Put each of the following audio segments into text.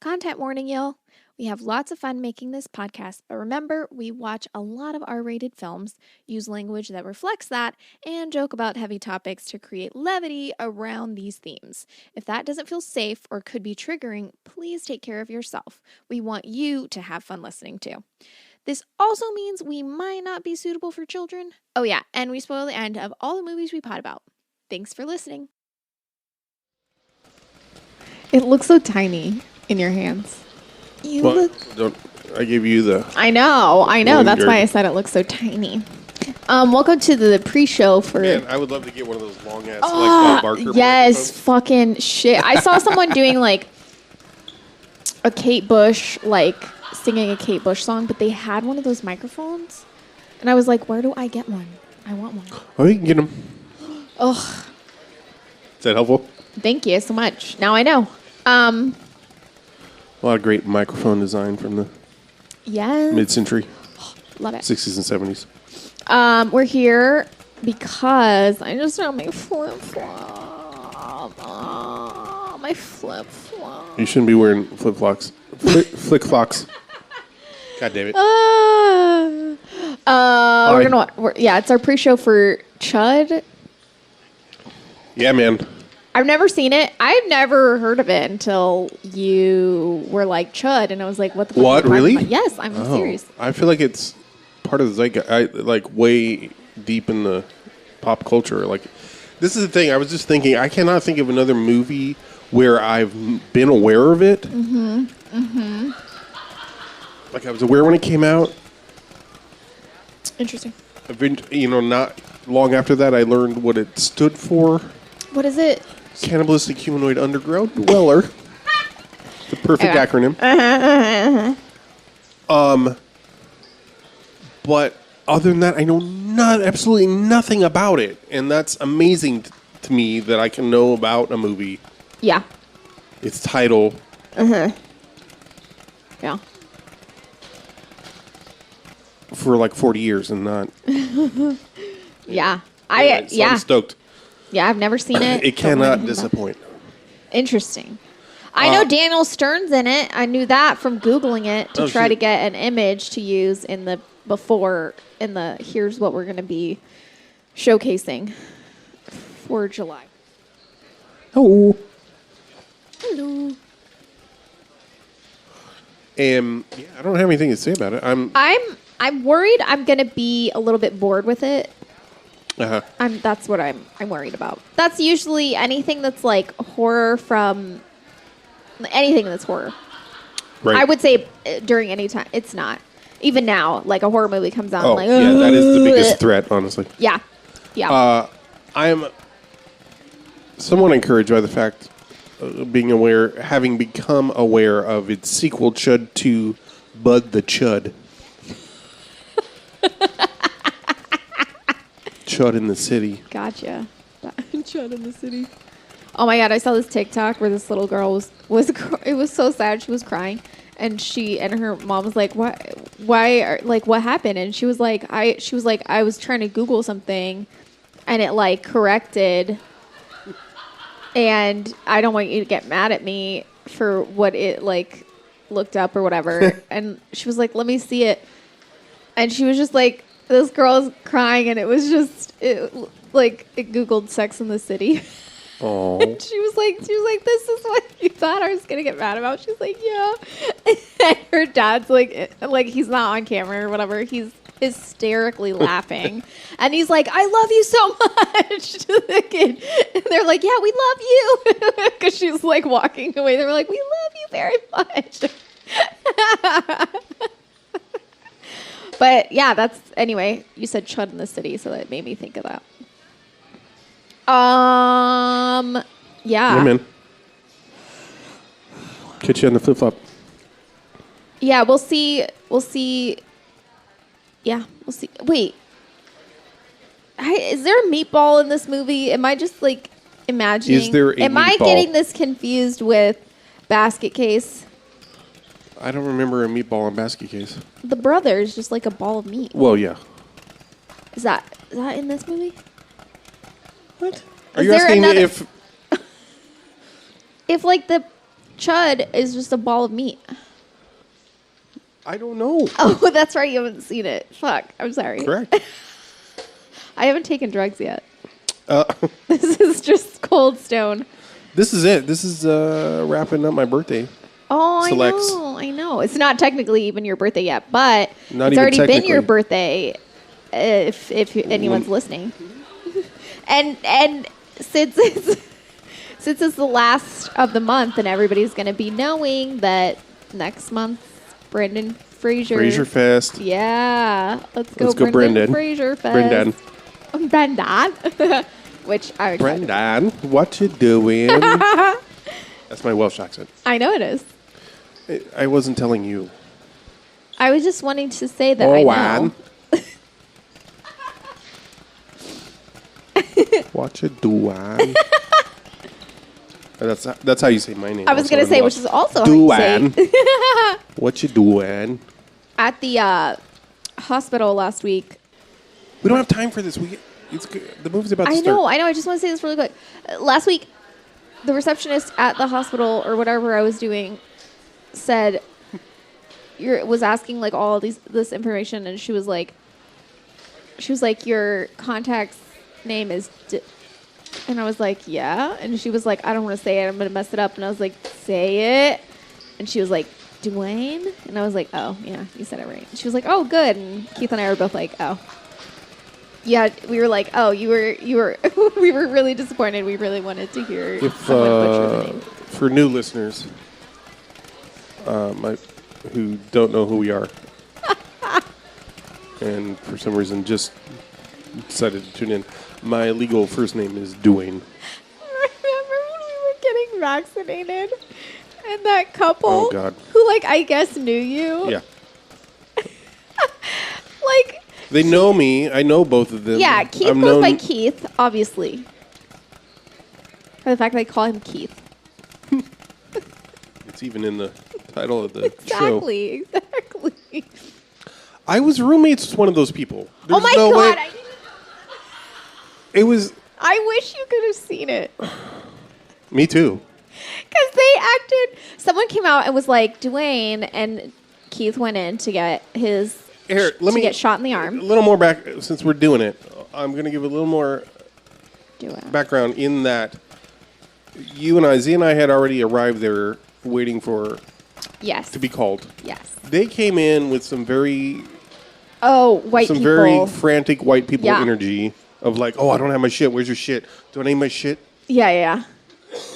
Content warning, y'all. We have lots of fun making this podcast, but remember, we watch a lot of R-rated films, use language that reflects that, and joke about heavy topics to create levity around these themes. If that doesn't feel safe or could be triggering, please take care of yourself. We want you to have fun listening too. This also means we might not be suitable for children. Oh yeah, and we spoil the end of all the movies we pod about. Thanks for listening. It looks so tiny in your hands. I gave you the... I know. That's why I said it looks so tiny. Welcome to the pre-show for... Man, I would love to get one of those long-ass Bob Barker yes, microphones. fucking shit. I saw someone doing, like, a Kate Bush, like, singing a Kate Bush song, but they had one of those microphones. And I was like, where do I get one? I want one. Oh, you can get them. Ugh. Is that helpful? Thank you so much. Now I know. A lot of great microphone design from the mid-century. Love it. 60s and 70s. We're here because I just found my flip-flop. My flip-flop. You shouldn't be wearing flip-flops. Flick-flocks. God damn it. It's our pre-show for C.H.U.D. Yeah, man. I've never seen it. I've never heard of it until you were like C.H.U.D. and I was like, what the fuck? What, really? About? Yes, I'm serious. I feel like it's part of the zeitgeist, like way deep in the pop culture. Like, this is the thing. I was just thinking, I cannot think of another movie where I've been aware of it. Mm-hmm. Mm-hmm. Like, I was aware when it came out. Interesting. I've been, not long after that, I learned what it stood for. What is it? Cannibalistic Humanoid Underground Dweller. The perfect acronym. But other than that, I know absolutely nothing about it. And that's amazing to me that I can know about a movie. Yeah. Its title. Yeah. For like 40 years and not. Yeah. I'm stoked. Yeah, I've never seen it. It cannot disappoint. Interesting. I know Daniel Stern's in it. I knew that from Googling it to try to get an image to use in the here's what we're going to be showcasing for July. Oh. Hello. I don't have anything to say about it. I'm worried I'm going to be a little bit bored with it. Uh-huh. That's what I'm worried about. That's usually anything that's like horror from anything that's horror. Right. I would say during any time. It's not. Even now, like a horror movie comes out. Oh, like, yeah, that is the biggest threat, honestly. Yeah. Yeah. I am somewhat encouraged by the fact of having become aware of its sequel, C.H.U.D. to Bud the C.H.U.D. C.H.U.D. in the City. Gotcha. C.H.U.D. in the City. Oh my God, I saw this TikTok where this little girl was it was so sad. She was crying. And her mom was like, what happened? And she was like, I was trying to Google something and it like corrected. And I don't want you to get mad at me for what it like looked up or whatever. And she was like, let me see it. And she was just like, this girl is crying, and it was just it Googled Sex in the City. Oh. And she was like, this is what you thought I was gonna get mad about. She's like, yeah. And her dad's like he's not on camera or whatever. He's hysterically laughing, and he's like, I love you so much to the kid. And they're like, yeah, we love you, because she's like walking away. They're like, we love you very much. But yeah, anyway, you said C.H.U.D. in the City, so that made me think of that. Yeah. Yeah, man. Catch you on the flip-flop. Yeah, we'll see. Yeah, we'll see. Wait. Is there a meatball in this movie? Am I just like imagining? Is there a Am I meatball? getting this confused with Basket Case? I don't remember a meatball in Basket Case. The brother is just like a ball of meat. Well, yeah. Is that in this movie? What? Are you asking if if like the C.H.U.D is just a ball of meat. I don't know. Oh, that's right. You haven't seen it. Fuck. I'm sorry. Correct. I haven't taken drugs yet. This is just Cold Stone. This is it. This is wrapping up my birthday. Oh, Selects. I know. It's not technically even your birthday yet, but Not it's even already been technically. your birthday if anyone's listening. And since it's the last of the month and everybody's going to be knowing that next month Brendan Fraser Fest. Yeah. Let's go Brendan. Fraser Fest. Brendan. Which I Brendan, what you doing? That's my Welsh accent. I know it is. I wasn't telling you. I was just wanting to say that I know. What you doing? That's how you say my name. I was going to say, which is also how Duan. you say. What you doing? At the hospital last week. We don't have time for this. The movie's about to I start. know. I just want to say this really quick. Last week, the receptionist at the hospital or whatever I was doing said, was asking like all this information, and she was like, your contact's name is, and I was like, yeah, and she was like, I don't want to say it, I'm gonna mess it up, and I was like, say it, and she was like, Dwayne, and I was like, oh yeah, you said it right. And she was like, oh good, and Keith and I were both like, oh. Yeah, we were like, oh, you were, we were really disappointed. We really wanted to hear someone butcher the name. For new listeners, who don't know who we are, and for some reason just decided to tune in, my legal first name is Dwayne. Remember when we were getting vaccinated, and that couple, Oh, God. who like I guess knew you, Yeah. like. They know me. I know both of them. Yeah, Keith goes by Keith, obviously. For the fact that I call him Keith. It's even in the title of the show. Exactly. I was roommates with one of those people. Oh my no God. way- It was... I wish you could have seen it. Me too. Because they acted... Someone came out and was like, Dwayne, and Keith went in to get his... Here, get shot in the arm. A little more back, since we're doing it. I'm going to give a little more Do it. background in that Z and I had already arrived there waiting for Yes. to be called. Yes. They came in with some very White people. very frantic white people Yeah. energy of like, oh, I don't have my shit. Where's your shit? Do I need my shit? Yeah.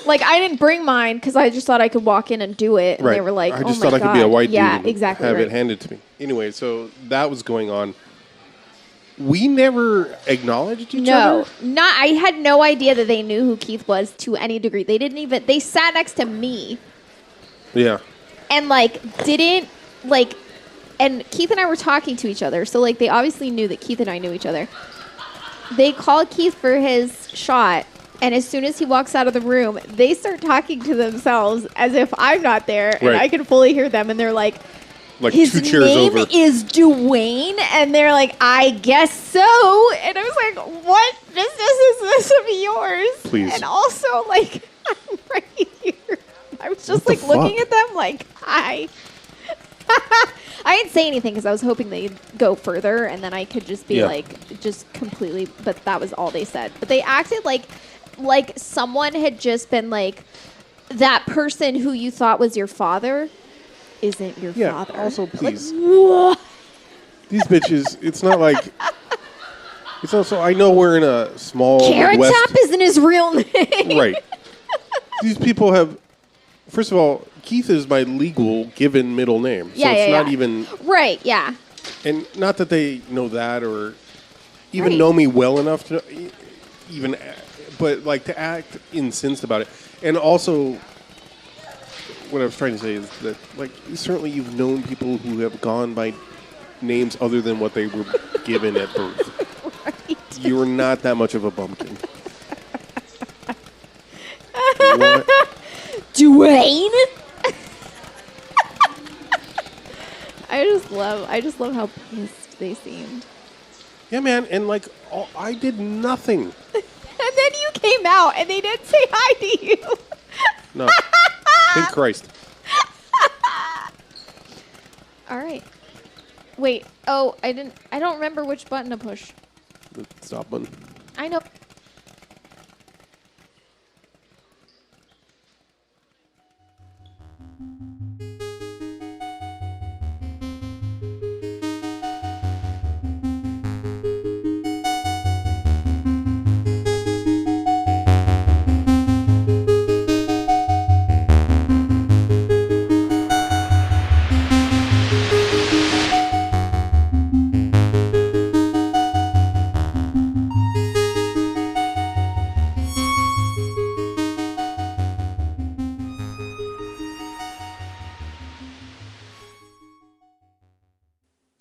Like, I didn't bring mine because I just thought I could walk in and do it. And Right. they were like, I just oh my thought I God. could be a white yeah, dude and exactly have right. it handed to me. Anyway, so that was going on. We never acknowledged each other. No, I had no idea that they knew who Keith was to any degree. They didn't even, they sat next to me Yeah. and and Keith and I were talking to each other. So like they obviously knew that Keith and I knew each other. They called Keith for his shot. And as soon as he walks out of the room, they start talking to themselves as if I'm not there. And Right. I can fully hear them. And they're like His two chairs name over. is Dwayne. And they're like, I guess so. And I was like, what business is this of yours? Please. And also, like, I'm right here. I was just What the like looking fuck? at them like, I didn't say anything because I was hoping they'd go further. And then I could just be just completely, but that was all they said. But they acted like someone had just been like, that person who you thought was your father isn't your father. Also, please. What? These bitches, it's not like... It's also, I know we're in a small Carrot West... Top isn't his real name. Right. These people have... First of all, Keith is my legal given middle name. So it's not even... Right, yeah. And not that they know that or even Right. know me well enough to even... But, like, to act incensed about it. And also, what I was trying to say is that, like, certainly you've known people who have gone by names other than what they were given at birth. Right. You're not that much of a bumpkin. What? Dwayne? I just love how pissed they seemed. Yeah, man. And, like, I did nothing. And then you came out and they didn't say hi to you. No. Thank Christ. All right. Wait. Oh, I don't remember which button to push. The stop button. I know.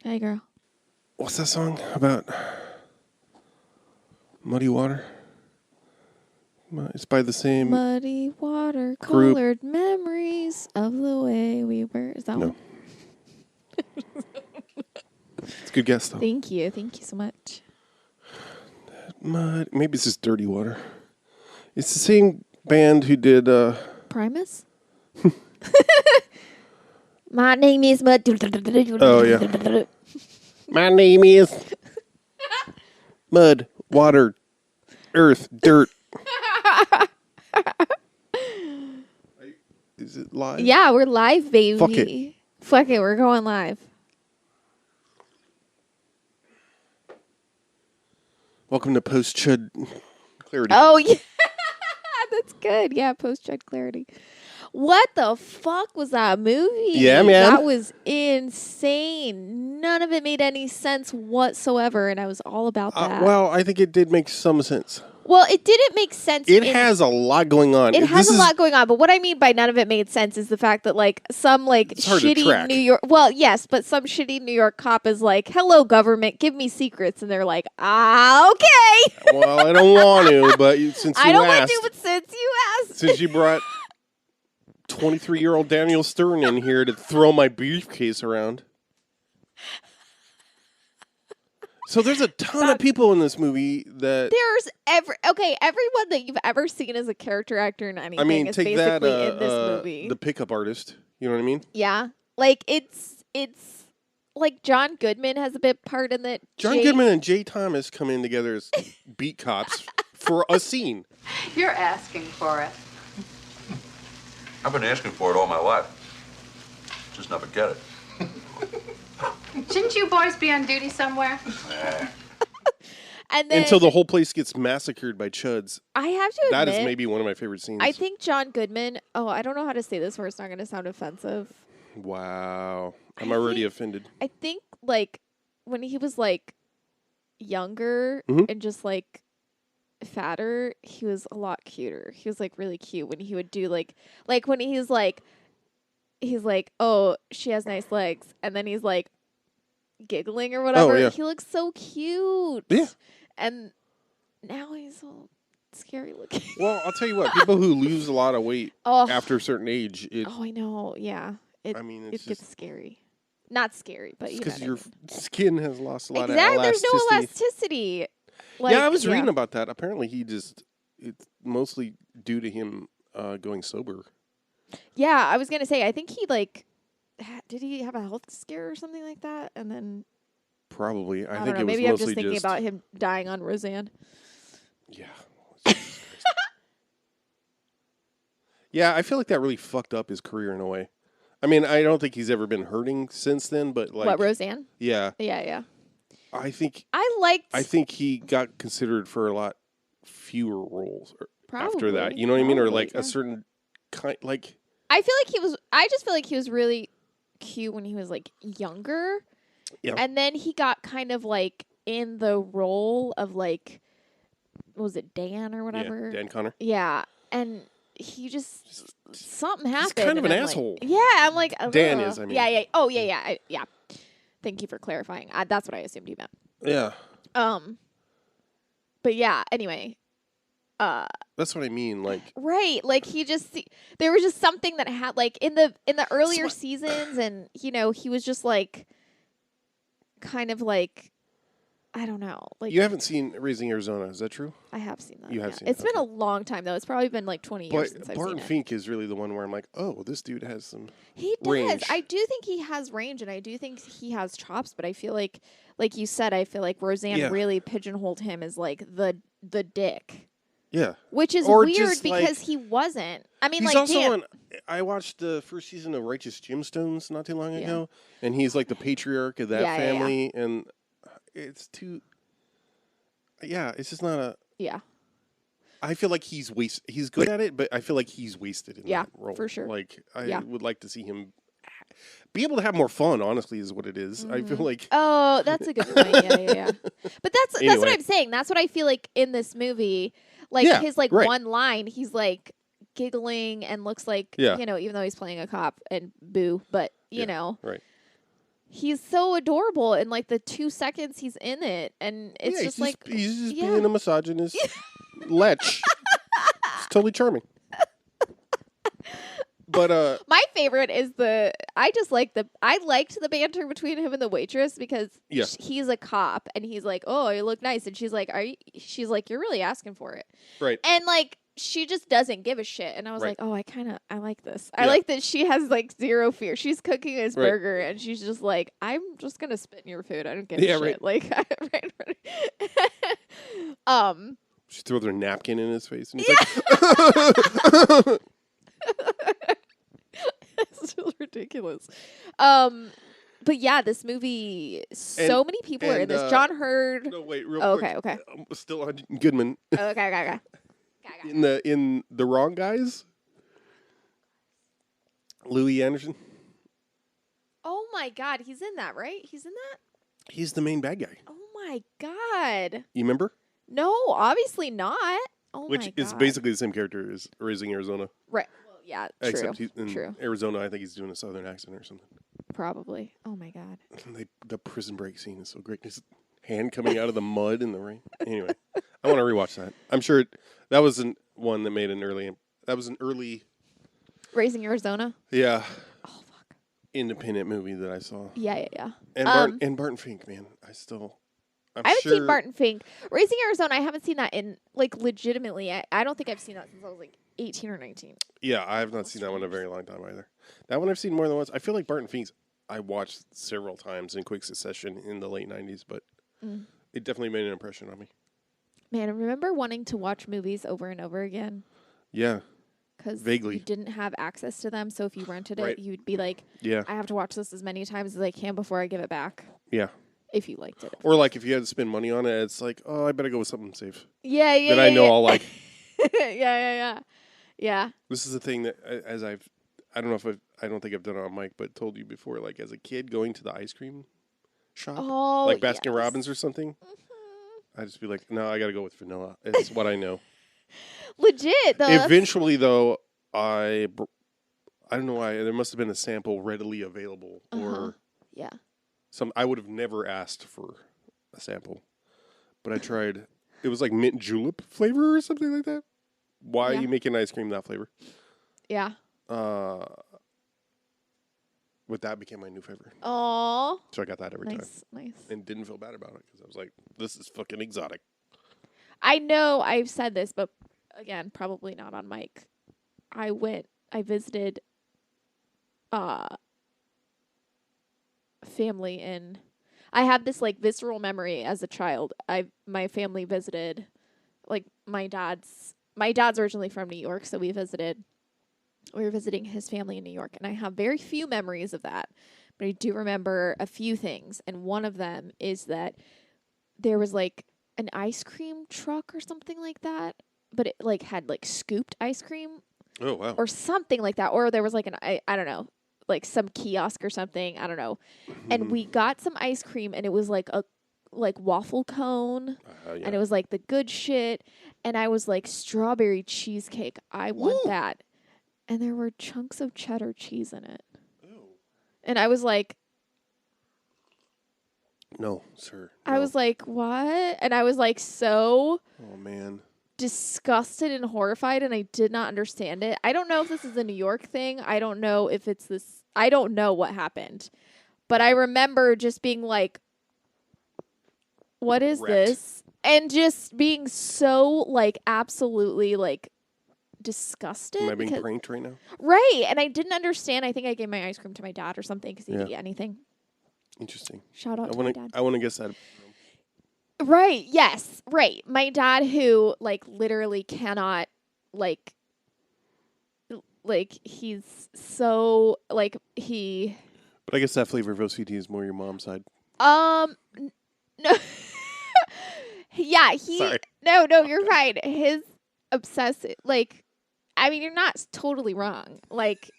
Hey, girl. What's that song about? Muddy Water? It's by the same... Muddy water, colored memories of the way we were. Is that No. one? It's a good guess, though. Thank you. Thank you so much. Maybe it's just Dirty Water. It's the same band who did... Primus? My name is Mud. Oh, yeah. My name is... Mud, Water, Earth, Dirt. Is it live? Yeah, we're live, baby. Fuck it. Fuck it, we're going live. Welcome to Post-C.H.U.D Clarity. Oh, yeah. That's good. Yeah, post-C.H.U.D clarity. What the fuck was that movie? Yeah, man. That was insane. None of it made any sense whatsoever, and I was all about that. Well, I think it did make some sense. Well, it didn't make sense. It has a lot going on. It has a lot going on, but what I mean by none of it made sense is the fact that like some like It's hard to shitty track. New York. Well, yes, but some shitty New York cop is like, "Hello, government, give me secrets," and they're like, okay." Well, I don't want to, but since you I don't want asked, to, but since you asked, since you brought 23-year-old Daniel Stern in here to throw my briefcase around. So there's a ton of people in this movie that... there's everyone that you've ever seen as a character actor in anything I mean, is take basically that, in this movie. the pickup artist. You know what I mean? Yeah, like it's like John Goodman has a bit part in that. John Goodman and Jay Thomas come in together as beat cops for a scene. You're asking for it. I've been asking for it all my life. Just never get it. Shouldn't you boys be on duty somewhere? And then Until the whole place gets massacred by chuds. I have to admit, That is maybe one of my favorite scenes. I think John Goodman. Oh, I don't know how to say this where it's not going to sound offensive. Wow. I'm already offended. I think like when he was like younger Mhm. and just like fatter, he was a lot cuter. He was like really cute when he would do like when he's like, oh, she has nice legs, and then he's like giggling or whatever. yeah. He looks so cute. Yeah. And now he's all scary looking. Well, I'll tell you what. People who lose a lot of weight Oh. after a certain age, Oh, I know. Yeah. It it's gets just scary. Not scary, but you know. because what I your mean. skin has lost a lot Exactly. of There's elasticity. no elasticity. Like, Yeah, I was reading about that. Apparently, it's mostly due to him going sober. Yeah, I was gonna say. I think he like, did he have a health scare or something like that? And then Probably. I I think don't know. it was Maybe I'm mostly just thinking about him dying on Roseanne. Yeah. Yeah, I feel like that really fucked up his career in a way. I mean, I don't think he's ever been hurting since then, but like, What, Roseanne? yeah, Yeah. I think I liked. he got considered for a lot fewer roles after that. Probably, You know what I mean? Or like yeah. a certain kind, like I feel like he was. I just feel like he was really cute when he was like younger. Yeah. And then he got kind of like in the role of like, what was it, Dan or whatever? Dan Connor. Yeah, and he just something happened. kind of and an I'm like- asshole. yeah, I'm like Dan ugh. is, I mean. Yeah. Oh, yeah. Yeah. Thank you for clarifying. That's what I assumed you meant. Yeah, But yeah. Anyway. that's what I mean. Like, Right, like he just there was just something that had like in the earlier seasons, and you know he was just like kind of like I don't know. Like You haven't seen Raising Arizona, is that true? I have seen that. You have yeah. seen It's it, been a okay. long time though. It's probably been like 20 years since But I've Barton seen it. Fink is really the one where I'm like, oh, this dude has some. He does. range. I do think he has range, and I do think he has chops. But I feel like you said, I feel like Roseanne Yeah. really pigeonholed him as like the dick, Yeah. which is Or weird just, because like- he wasn't. I mean, He's like, also damn. on. I watched the first season of Righteous Gemstones not too long Yeah. ago, and he's like the patriarch of that Yeah, yeah, yeah. family, and it's too. Yeah, it's just not a. Yeah, I feel like he's He's good at it, but I feel like he's wasted in Yeah, that role. for sure. Like I Yeah. would like to see him be able to have more fun. Honestly, is what it is. I feel like Oh, that's a good point. Yeah. But that's what Anyway. I'm saying. That's what I feel like in this movie. Like Yeah, his like right. one line, he's like giggling and looks like Yeah. even though he's playing a cop and boo, but you Yeah, know, right. he's so adorable in like the 2 seconds he's in it, and it's Yeah, just he's like he's just yeah. being a misogynist lech. It's totally charming. But My favorite is I liked the banter between him and the waitress because Yeah. he's a cop and he's like, "Oh, you look nice," and she's like, she's like, "You're really asking for it," right. and like she just doesn't give a shit, and I was Right. like, "Oh, I like this. I Yeah. like that she has like zero fear. She's cooking his Right. burger and she's just like, I'm just gonna spit in your food. I don't give Yeah, a shit." right. Like, She throws her napkin in his face, and he's like, it's just ridiculous. But yeah, this movie, so many people are in this. John Hurd. "No, wait, real Oh, quick. okay. I'm still on Goodman Okay. in the Wrong Guys. Louis Anderson. Oh my God, he's in that, right? He's in that? He's the main bad guy. Oh my God. You remember? No, obviously not. Oh Which my God. is basically the same character as Raising Arizona. Right. Well, yeah, true. Except he's in True. Arizona, I think he's doing a southern accent or something. Probably. Oh my God. And the prison break scene is so great. His hand coming out of the mud in the rain. Anyway, I want to rewatch that. I'm sure that was one that made an early. That was an early. Raising Arizona? Yeah. Oh, fuck. Independent movie that I saw. Yeah. And Barton Fink, man, I'm I haven't sure, seen Barton Fink. Raising Arizona, I haven't seen that in, like, legitimately. I don't think I've seen that since I was, like, 18 or 19. Yeah, I have not seen that one in a very long time either. That one I've seen more than once. I feel like Barton Fink's I watched several times in quick succession in the late 90s, but it definitely made an impression on me. Man, I remember wanting to watch movies over and over again. Yeah. Because Vaguely. you didn't have access to them. So if you rented Right. it, you'd be like, Yeah. I have to watch this as many times as I can before I give it back. Yeah. If you liked it. Or like if you had to spend money on it, it's like, oh, I better go with something safe. Yeah. that I know I'll like. Yeah. This is the thing that I don't know if I don't think I've done it on mic, but told you before, like as a kid going to the ice cream shop, Oh, like Baskin yes. Robbins or something, I'd just be like, no, I got to go with vanilla. It's what I know. Legit, though. Eventually, though, I don't know why. There must have been a sample readily available, or Yeah. I would have never asked for a sample, but I tried. It was like mint julep flavor or something like that. Why are you making ice cream that flavor? Yeah. But that became my new favorite. Oh. So I got that every time. Nice. And didn't feel bad about it because I was like, this is fucking exotic. I know I've said this, but again, probably not on mic. I visited family I have this like visceral memory as a child. My family visited, like my dad's originally from New York, so we were visiting his family in New York, and I have very few memories of that, but I do remember a few things, and one of them is that there was like an ice cream truck or something like that, but it like had like scooped ice cream Oh, wow. or something like that, or there was like I don't know, like some kiosk or something, I don't know, and we got some ice cream, and it was like a waffle cone, Yeah. and it was like the good shit, and I was like, strawberry cheesecake, I want that. And there were chunks of cheddar cheese in it. Ew. And I was like, No, sir. I no. was like, what? And I was like so Oh, man. disgusted and horrified, and I did not understand it. I don't know if this is a New York thing. I don't know if it's this. I don't know what happened. But I remember just being like, what is Wrecked. this? And just being so, like, absolutely, like, disgusted. Am I being because- pranked right now? Right. And I didn't understand. I think I gave my ice cream to my dad or something because he'd Yeah. eat anything. Interesting. Shout out I to my want dad. to. I want to guess that. Right. Yes. Right. My dad, who like literally cannot, like he's so like he. But I guess that flavor of OCD is more your mom's side. No. Yeah. Sorry. No. You're right. His obsessive. Like, I mean, you're not totally wrong. Like,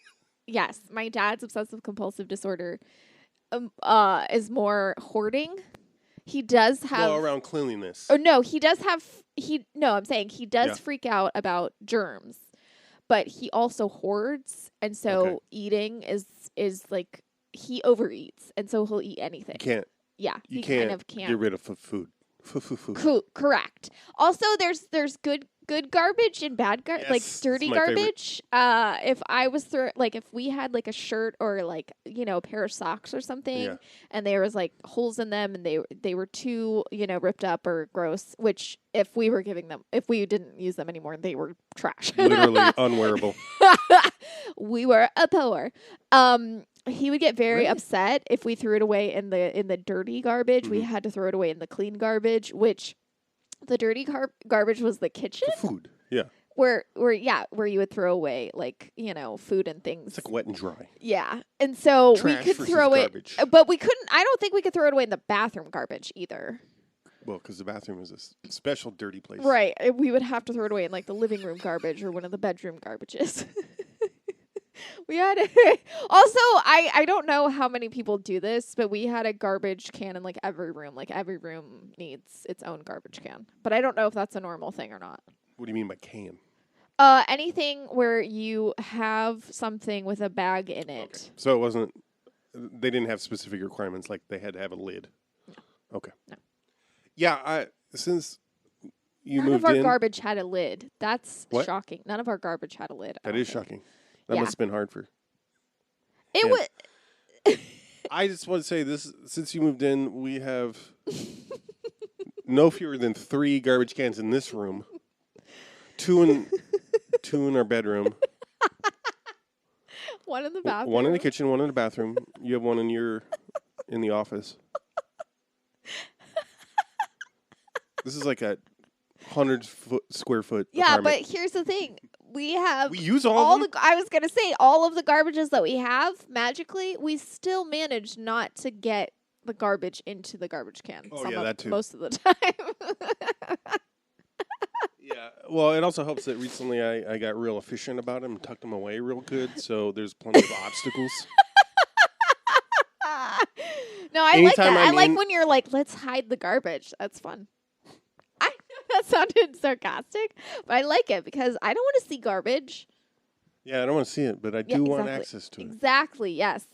yes, my dad's obsessive compulsive disorder, is more hoarding. He does have All around cleanliness. Oh no, he does have I'm saying he does Yeah. freak out about germs. But he also hoards, and so Okay. eating is like he overeats, and so he'll eat anything. You can't. Yeah, You he can't kind of can't. get rid of food. Food. Correct. Also, there's good garbage and bad garbage, like Yes, dirty it's my favorite. garbage. If I was if we had like a shirt or like a pair of socks or something, Yeah. and there was like holes in them, and they were too ripped up or gross. Which if we didn't use them anymore, they were trash. Literally unwearable. We were a poor. He would get very upset if we threw it away in the dirty garbage. We had to throw it away in the clean garbage, which the dirty garbage was the kitchen, Food. Yeah. where you would throw away like food and things. It's like wet and dry. Yeah, and so Trash we could versus throw garbage. it, but we couldn't. I don't think we could throw it away in the bathroom garbage either. Well, because the bathroom is a special dirty place. Right, we would have to throw it away in like the living room garbage or one of the bedroom garbages. We had also I don't know how many people do this, but we had a garbage can in like every room. Like every room needs its own garbage can. But I don't know if that's a normal thing or not. What do you mean by can? Anything where you have something with a bag in it. Okay. So it wasn't. They didn't have specific requirements like they had to have a lid. No. Okay. No. Yeah, since you None moved of our in, garbage had a lid. That's What? shocking. None of our garbage had a lid. I that don't is think. shocking. That Yeah. must have been hard for. It Yeah. was. I just want to say this: since you moved in, we have no fewer than 3 garbage cans in this room. 2 in our bedroom. One in the bathroom. One in the kitchen, one in the bathroom. You have one in the office. This is like a 100 square foot. Yeah, apartment. but here's the thing. We have We use all of them? I was going to say all of the garbages that we have, magically, we still manage not to get the garbage into the garbage can. Oh, yeah, that too. Most of the time. Yeah. Well, it also helps that recently I got real efficient about them and tucked them away real good. So there's plenty of obstacles. No, I like Anytime that. I I'm like in- when you're like, let's hide the garbage. That's fun. I know that sounded sarcastic, but I like it because I don't want to see garbage. Yeah, I don't want to see it, but I Yeah, do want exactly. access to it. Exactly. Yes.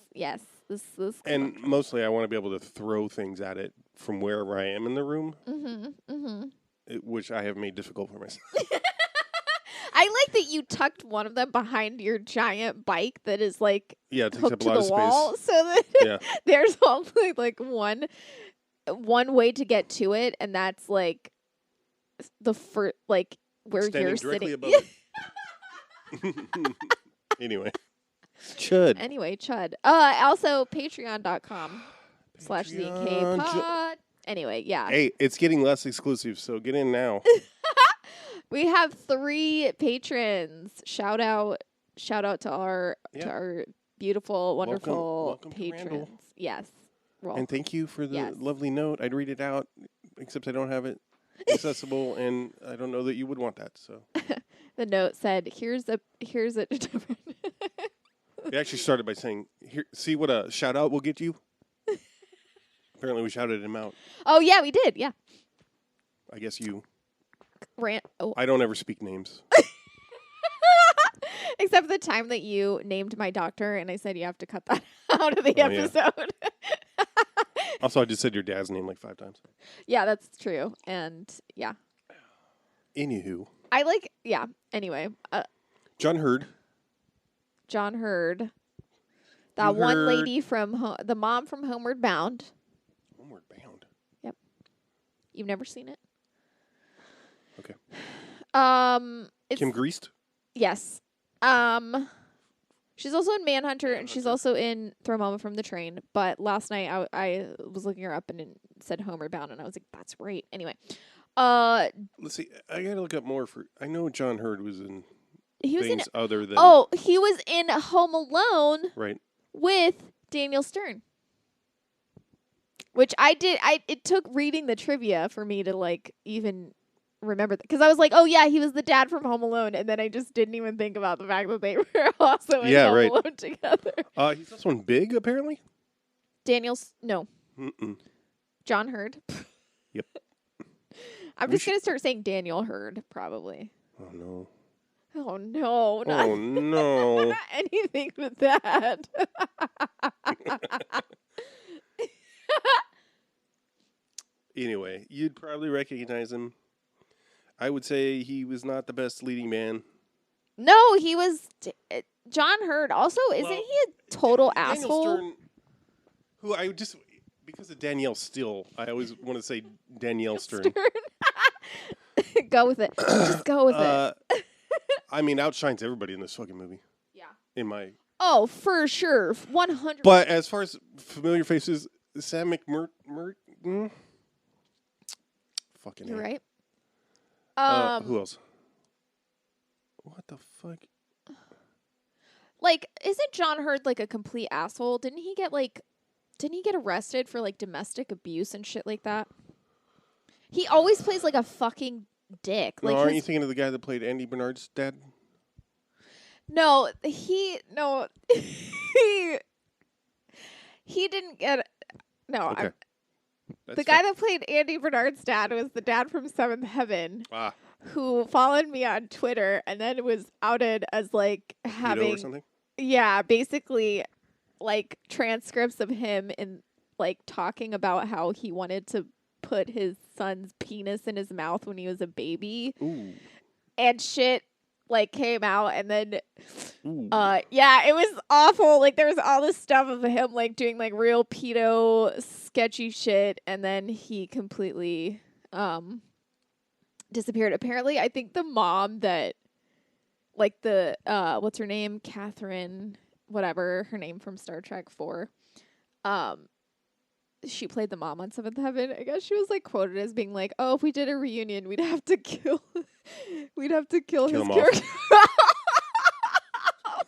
This And mostly I want to be able to throw things at it from wherever I am in the room, which I have made difficult for myself. I like that you tucked one of them behind your giant bike that is like Yeah, it takes hooked up a to lot the of space. wall, so that Yeah. there's only like one way to get to it, and that's like the first, like where Standing you're directly sitting. above it. Anyway. C.H.U.D. Anyway, C.H.U.D. Also, patreon.com/ZK Patreon. pod. Anyway, yeah. Hey, it's getting less exclusive, so get in now. We have 3 patrons. Shout out to our beautiful, wonderful welcome to Randall. patrons. Yes. Well, And thank you for the Yes. lovely note. I'd read it out, except I don't have it accessible, and I don't know that you would want that. So the note said, "Here's a." it actually started by saying, "Here, see what a shout out will get you." Apparently, we shouted him out. Oh yeah, we did. Yeah. I guess you. Oh. I don't ever speak names. Except the time that you named my doctor, and I said you have to cut that out of the Oh, yeah. episode. Also, I just said your dad's name like 5 times. Yeah, that's true. And yeah, Anywho, I like. Yeah. Anyway, John Heard. John Heard. That You one heard- lady from the mom from Homeward Bound. Homeward Bound. Yep. You've never seen it? Okay. It's Kim Greased? yes. She's also in Manhunter, and she's also in Throw Mama from the Train. But last night I was looking her up and it said Homeward Bound, and I was like, that's right. Anyway, Let's see. I gotta look up more for. I know John Hurd was in he was in. things other than. Oh, he was in Home Alone Right. with Daniel Stern. Which I did. It took reading the trivia for me to like even remember that, because I was like, oh yeah, he was the dad from Home Alone, and then I just didn't even think about the fact that they were also in Home Alone together. He's also in Big, apparently. No. Mm-mm. John Hurd. Yep. I'm just gonna start saying Daniel Hurd, probably. Oh no. Oh no! Not, Oh no. not anything with that. Anyway, you'd probably recognize him. I would say he was not the best leading man. No, he was John Hurd. Also, isn't he a total Daniel asshole? Stern, who I would just because of Danielle Steele, I always want to say Danielle Stern. Go with it. Just go with it. I mean, outshines everybody in this fucking movie. Yeah. In my. Oh, for sure, 100. But as far as familiar faces, Sam McMurray. Fucking. You're right. Who else? What the fuck? Like, isn't John Hurd like a complete asshole? Didn't he get arrested for like domestic abuse and shit like that? He always plays like a fucking dick. No, Like, aren't you thinking of the guy that played Andy Bernard's dad? No, he didn't get. No, Okay. the guy that played Andy Bernard's dad was the dad from Seventh Heaven, who followed me on Twitter and then was outed as like having, or something? Yeah, basically like transcripts of him in like talking about how he wanted to put his son's penis in his mouth when he was a baby. Ooh. And shit like came out, and then Ooh. yeah, it was awful. Like there was all this stuff of him like doing like real pedo sketchy shit, and then he completely disappeared. Apparently, I think the mom that like the what's her name? Catherine, whatever her name from Star Trek 4. She played the mom on Seventh Heaven. I guess she was like quoted as being like, "Oh, if we did a reunion, we'd have to kill his character."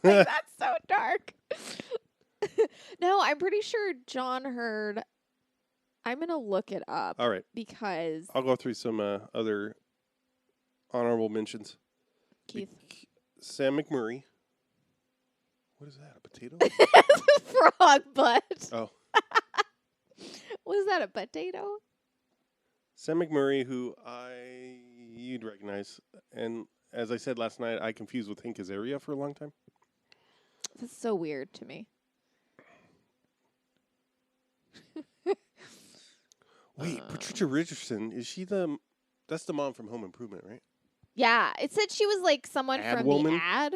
Like, that's so dark. No, I'm pretty sure John Hurd. I'm gonna look it up. All right, because I'll go through some other honorable mentions. Keith. Sam McMurray. What is that? A potato? It's a frog butt. Oh. Was that a potato? Sam McMurray, who you'd recognize, and as I said last night, I confused with Hank Azaria for a long time. That's so weird to me. Wait, Patricia Richardson, is she that's the mom from Home Improvement, right? Yeah, it said she was like someone Ad from woman? the ad.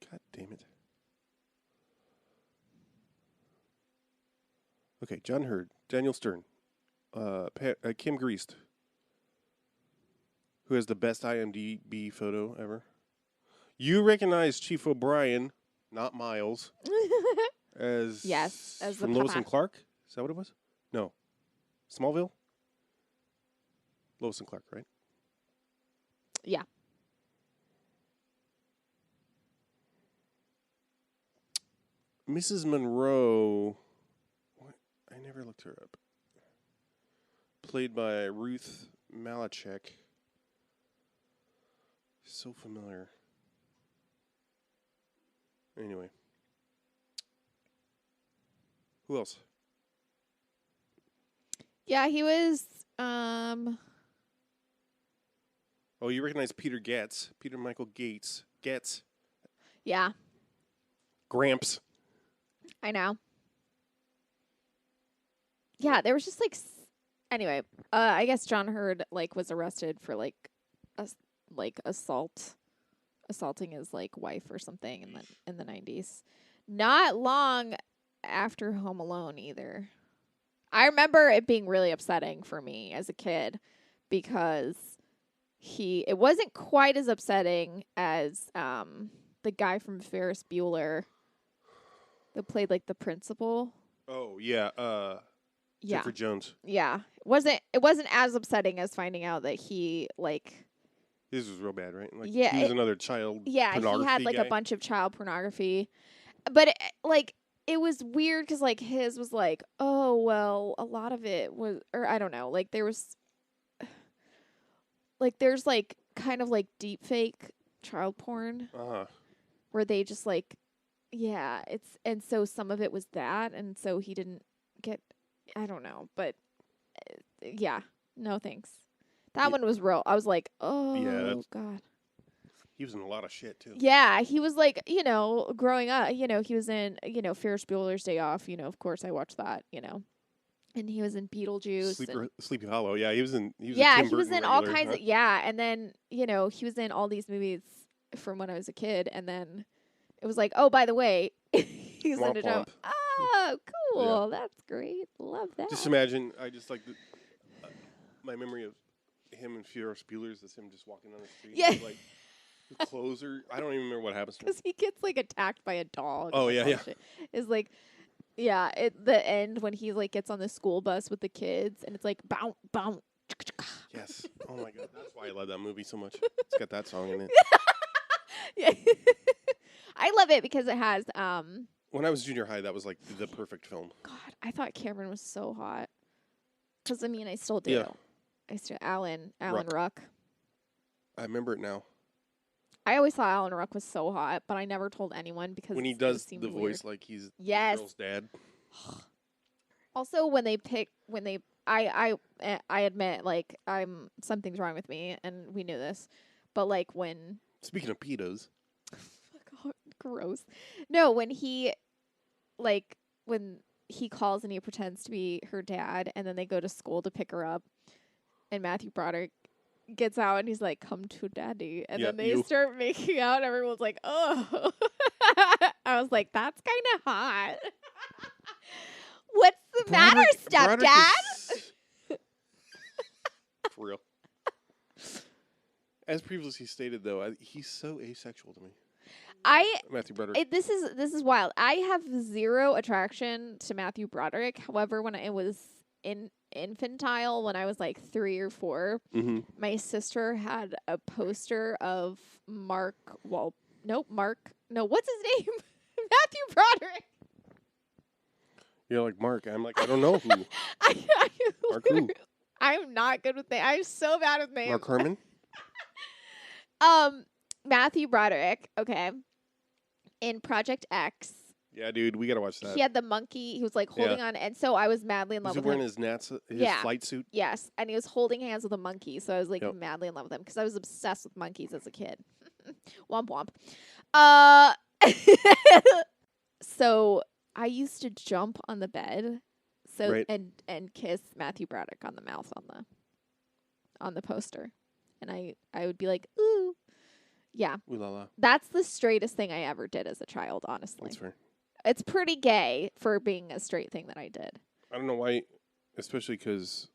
God damn it. Okay, John Hurd, Daniel Stern, Kim Greased, who has the best IMDb photo ever. You recognize Chief O'Brien, not Miles, as as from the Lois papa. and Clark. Is that what it was? No, Smallville. Lois and Clark, right? Yeah. Mrs. Monroe. What? I never looked her up. Played by Ruth Malachek. So familiar. Anyway. Who else? Yeah, he was Oh, you recognize Peter Getz. Peter Michael Gates. Getz. yeah, Gramps. I know. Yeah, there was just like anyway, I guess John Hurd like was arrested for like assaulting his like wife or something in the 90s. Not long after Home Alone either. I remember it being really upsetting for me as a kid because it wasn't quite as upsetting as the guy from Ferris Bueller that played like the principal. Oh yeah, Jeffrey Jones. Yeah. It wasn't as upsetting as finding out that he like This was real bad, right? Like, Yeah, he was another child. yeah, he had like guy. a bunch of child pornography. But it was weird cuz like his was like, "Oh, well, a lot of it was," or I don't know, like there was like there's like kind of like deep fake child porn where they just like and so some of it was that, and so he didn't get, I don't know, but yeah, no thanks. That one was real. I was like, oh god. He was in a lot of shit too. Yeah, he was like, growing up, he was in, Ferris Bueller's Day Off, of course I watched that, and he was in Beetlejuice. Sleepy Hollow. Yeah, he was in. He was he was in all kinds of. Yeah, and then he was in all these movies from when I was a kid, and then it was like, oh, by the way, he's in a job. Oh, cool! Yeah. That's great. Love that. Just imagine. I just like my memory of him and Ferris Bueller's is him just walking down the street. Yeah. Like, the closer. I don't even remember what happens to him. Because he gets like attacked by a dog. Oh yeah. It's like. Yeah, at the end when he like gets on the school bus with the kids and it's like bounce, bounce. Yes. Oh my god, that's why I love that movie so much. It's got that song in it. Yeah. I love it because it has when I was junior high, that was like the perfect film. God, I thought Cameron was so hot. Cuz I still do. Yeah. I still Alan Ruck. I remember it now. I always thought Alan Ruck was so hot, but I never told anyone because when he does the weird. voice like he's the girl's dad. Also, I admit like something's wrong with me, and we knew this, but like when speaking of pedos, God, gross. No, when he calls and he pretends to be her dad, and then they go to school to pick her up, and Matthew Broderick gets out and he's like, "Come to daddy," and then they start making out and everyone's like, "Oh." I was like, that's kind of hot. What's the matter, stepdad? For real. As previously stated though, he's so asexual to me. Matthew Broderick. This is wild. I have zero attraction to Matthew Broderick. However, when I was infantile, when I was like 3 or 4, my sister had a poster of what's his name? Matthew Broderick. You're like, Mark. I'm like, I don't know who. Mark who? I'm not good with names. I'm so bad with names. Mark Herman? Matthew Broderick, okay. In Project X. Yeah, dude, we gotta watch that. He had the monkey. He was like holding on, and so I was madly in love with him. Was he wearing his flight suit? Yes, and he was holding hands with a monkey. So I was like madly in love with him because I was obsessed with monkeys as a kid. Womp womp. So I used to jump on the bed, and kiss Matthew Broderick on the mouth on the poster, and I would be like, ooh, yeah. Ooh la la. That's the straightest thing I ever did as a child. Honestly, that's fair. It's pretty gay for being a straight thing that I did. I don't know why, especially because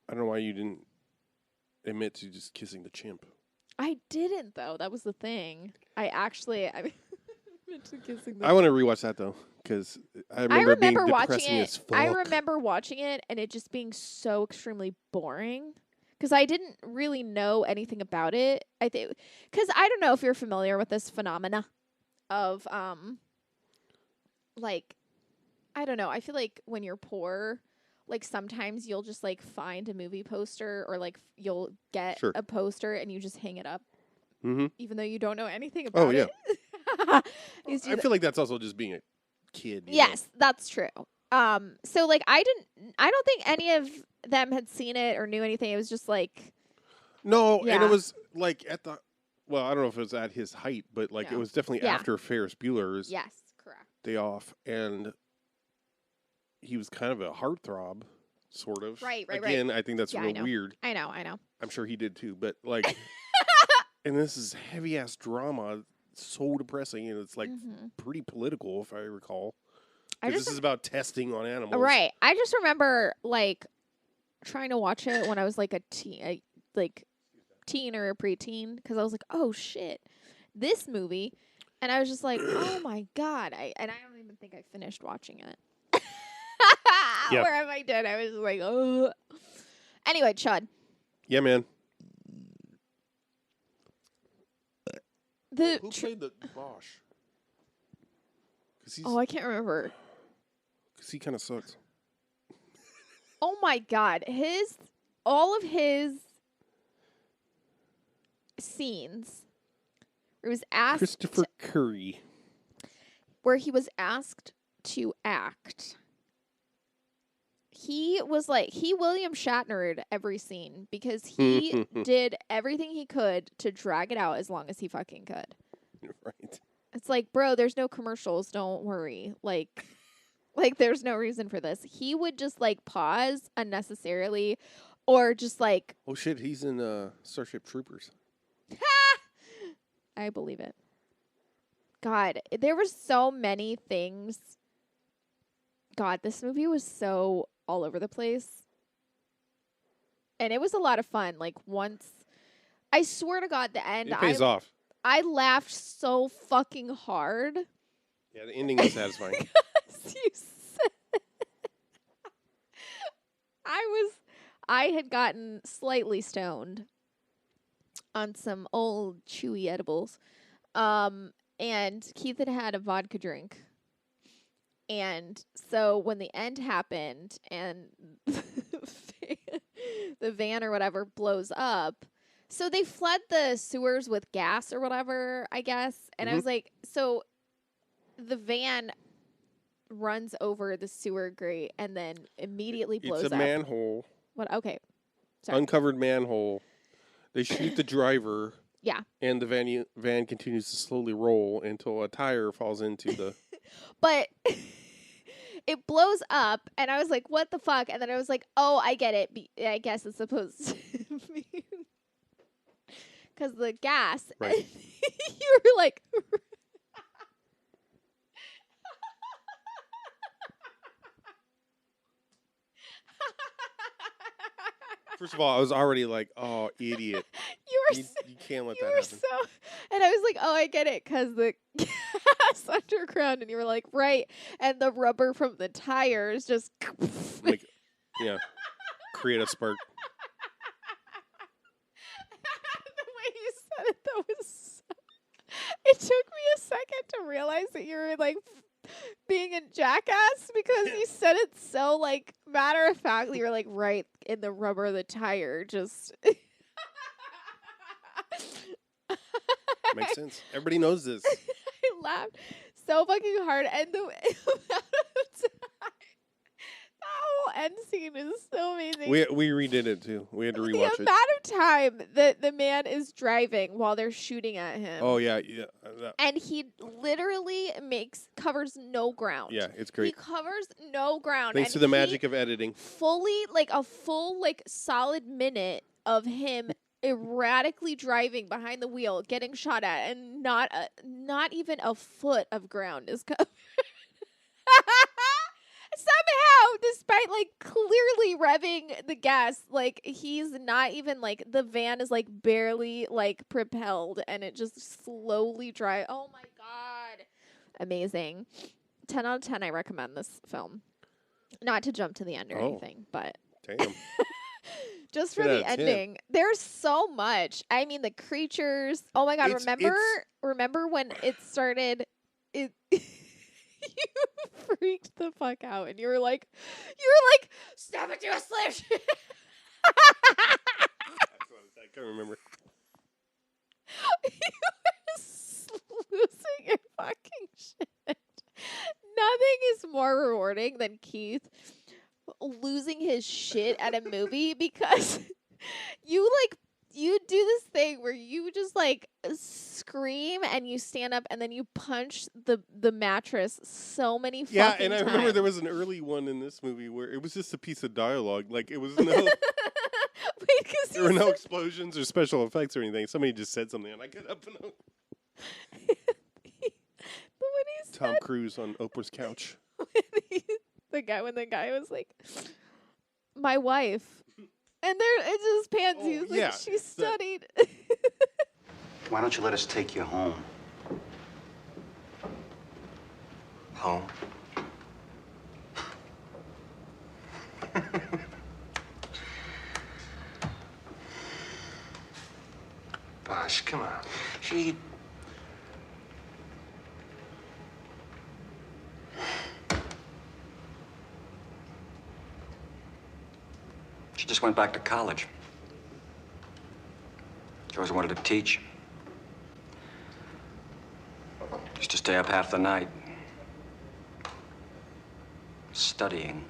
I don't know why you didn't admit to just kissing the chimp. I didn't, though. That was the thing. I admit to kissing the I want to rewatch that, though, because I remember being depressing as fuck. I remember watching it and it just being so extremely boring. Because I didn't really know anything about it. I think because I don't know if you're familiar with this phenomena of like, I don't know. I feel like when you're poor, like sometimes you'll just like find a movie poster or like you'll get a poster and you just hang it up, even though you don't know anything about it. I feel like that's also just being a kid. Yes, that's true. So like I don't think any of them had seen it or knew anything. It was just like and it was like I don't know if it was at his height, but like it was definitely after Ferris Bueller's Day Off, and he was kind of a heartthrob, sort of. Right. Again, I think that's real weird. I know. I'm sure he did too, but like, and this is heavy ass drama, so depressing, and it's like pretty political, if I recall. I This just is about testing on animals. right. I just remember like trying to watch it when I was like a teen, teen or a preteen, because I was like, oh shit, this movie, and I was just like, oh my god, I don't even think I finished watching it. Yep. Wherever I did, I was just like, oh. Anyway, Chud. Yeah, man. The Who played the Bosch? I can't remember. Because he kind of sucks. Oh my god, all of his scenes where he was asked Christopher Curry. where he was asked to act. He was like, he William Shatnered every scene because he did everything he could to drag it out as long as he fucking could. Right. It's like, bro, there's no commercials. Don't worry. Like there's no reason for this. He would just like pause unnecessarily or just like. Oh, shit. He's in Starship Troopers. I believe it. God, there were so many things. God, this movie was so all over the place. And it was a lot of fun. Like once, I swear to God, the end. It pays off. I laughed so fucking hard. Yeah, the ending is satisfying. You said I had gotten slightly stoned on some old chewy edibles. And Keith had a vodka drink. And so when the end happened and the van or whatever blows up, so they flood the sewers with gas or whatever, I guess. And I was like, so the van runs over the sewer grate and then immediately blows up. It's a manhole. What? Okay. Sorry. Uncovered manhole. They shoot the driver. Yeah. And the van continues to slowly roll until a tire falls into the... But it blows up, and I was like, what the fuck? And then I was like, oh, I get it. I guess it's supposed to be... Because the gas... Right. You were like... First of all, I was already like, oh, idiot. You can't let that happen. And I was like, oh, I get it, because the gas underground, and you were like, right, and the rubber from the tires just... like, yeah, create a spark. The way you said it, that was it took me a second to realize that you were, like, being a jackass, because you said it so, like, matter-of-factly. You're like, right, in the rubber of the tire, just... Makes sense. Everybody knows this. I laughed so fucking hard, and the amount of time, that whole end scene is so amazing. We redid it too. We had to rewatch the it. amount of time that the man is driving while they're shooting at him. Oh yeah. And he literally covers no ground. Yeah, it's great. He covers no ground. Thanks to the magic of editing. Fully, like a full, like solid minute of him erratically driving behind the wheel, getting shot at, and not even a foot of ground is covered. Somehow, despite like clearly revving the gas, like he's not even like, the van is like barely like propelled, and it just slowly drives. Oh my god, amazing! 10 out of 10. I recommend this film. Not to jump to the end or anything, but damn. Just for the ending. There's so much. I mean, the creatures. Oh my god! Remember when it started? You freaked the fuck out, and you were like, "Stop it, you asleep!" I can't remember. You were losing your fucking shit. Nothing is more rewarding than Keith losing his shit at a movie, because you do this thing where you just like scream and you stand up and then you punch the mattress so many fucking times. Yeah, and I remember there was an early one in this movie where it was just a piece of dialogue. Like, it was no... there were no explosions or special effects or anything. Somebody just said something and I got up and... But when he Tom Cruise on Oprah's couch. When the guy was like, my wife. And there, it's just pants. He was like, she studied. Why don't you let us take you home? Home? Bosh, come on. She just went back to college. She always wanted to teach. Used to stay up half the night. Studying.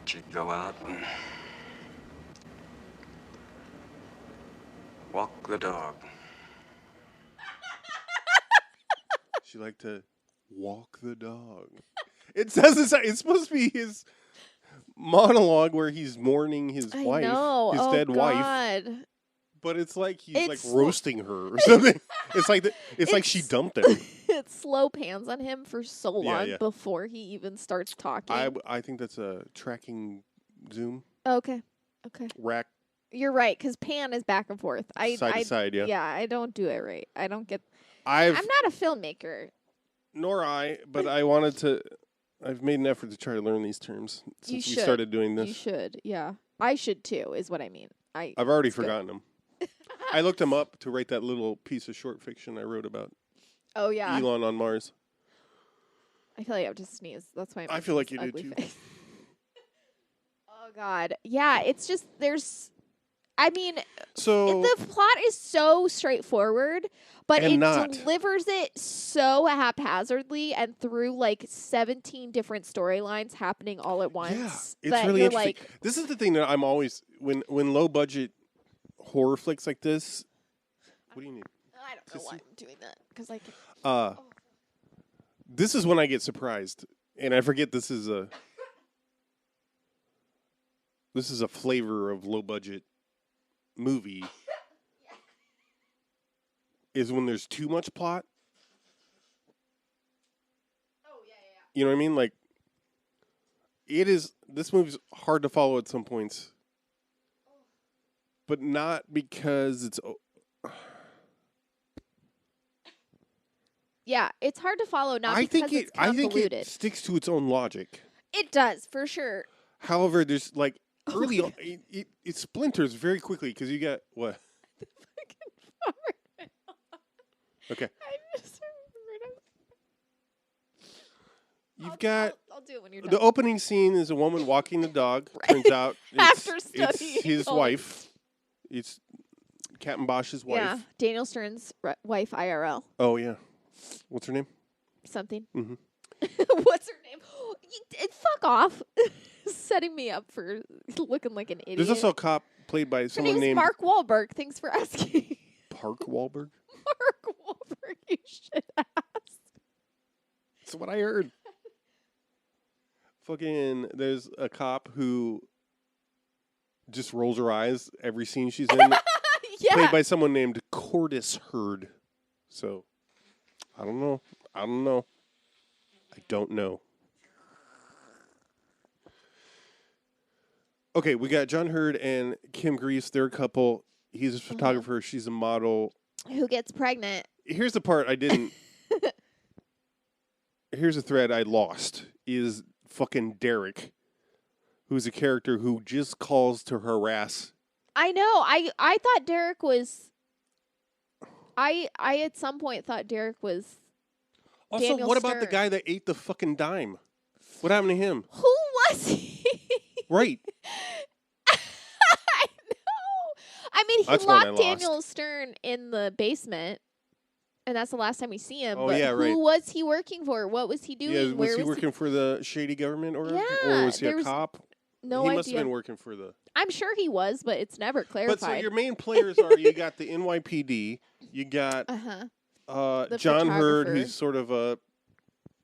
She'd go out and walk the dog. She liked to walk the dog. It says it's supposed to be his monologue where he's mourning his wife, his dead wife. But it's like he's like roasting her or something. It's like she dumped him. It slow pans on him for so long before he even starts talking. I think that's a tracking zoom. Okay. Rack. You're right, because pan is back and forth. Side to side, yeah. Yeah, I don't do it right. I don't get. I'm not a filmmaker. Nor I, but I wanted to. I've made an effort to try to learn these terms since we started doing this. You should, yeah. I should too, is what I mean. I've already forgotten them. I looked them up to write that little piece of short fiction I wrote about. Oh yeah, Elon on Mars. I feel like I have to sneeze. That's why I feel like you do too. Oh God, yeah. It's just there's. I mean, so the plot is so straightforward, but it delivers it so haphazardly and through like 17 different storylines happening all at once. Yeah, it's really interesting. This is the thing that I'm always when low budget horror flicks like this. What do you need? I don't know why I'm doing that because I can. This is when I get surprised, and I forget this is a flavor of low budget movie. Is when there's too much plot. Oh yeah. You know what I mean? Like, this movie's hard to follow at some points, but not because it's. Yeah, it's hard to follow. Not because it's convoluted. I think it sticks to its own logic. It does for sure. However, there's like early on, it splinters very quickly because you got what? The fucking fart. Okay. I just remembered. You've got. I'll do it when you're done. The opening scene is a woman walking the dog. Right. Turns out it's his wife. It's Captain Bosch's wife. Yeah, Daniel Stern's wife IRL. Oh yeah. What's her name? Something. Mm-hmm. What's her name? Fuck off. Setting me up for looking like an idiot. There's also a cop played by someone named Mark Wahlberg. Thanks for asking. Park Wahlberg? Mark Wahlberg, you should ask. That's what I heard. Fucking, there's a cop who just rolls her eyes every scene she's in. Yeah. Played by someone named Cordis Hurd. So, I don't know. I don't know. Okay, we got John Hurd and Kim Grease. They're a couple. He's a photographer. She's a model. Who gets pregnant? Here's the part I didn't. Here's a thread I lost. Is fucking Derek, who's a character who just calls to harass. I know. I thought Derek was. I at some point thought Derek was. Also, Daniel what Stern. about the guy that ate the fucking dime? What happened to him? Who was he? Right. I know. I mean, he locked Daniel Stern in the basement, and that's the last time we see him. Oh, but yeah, right. Who was he working for? What was he doing? Yeah, was he working for the shady government or was he a cop? No idea. He must have been working for the... I'm sure he was, but it's never clarified. But so your main players are, you got the NYPD, you got John Hurd, who's sort of a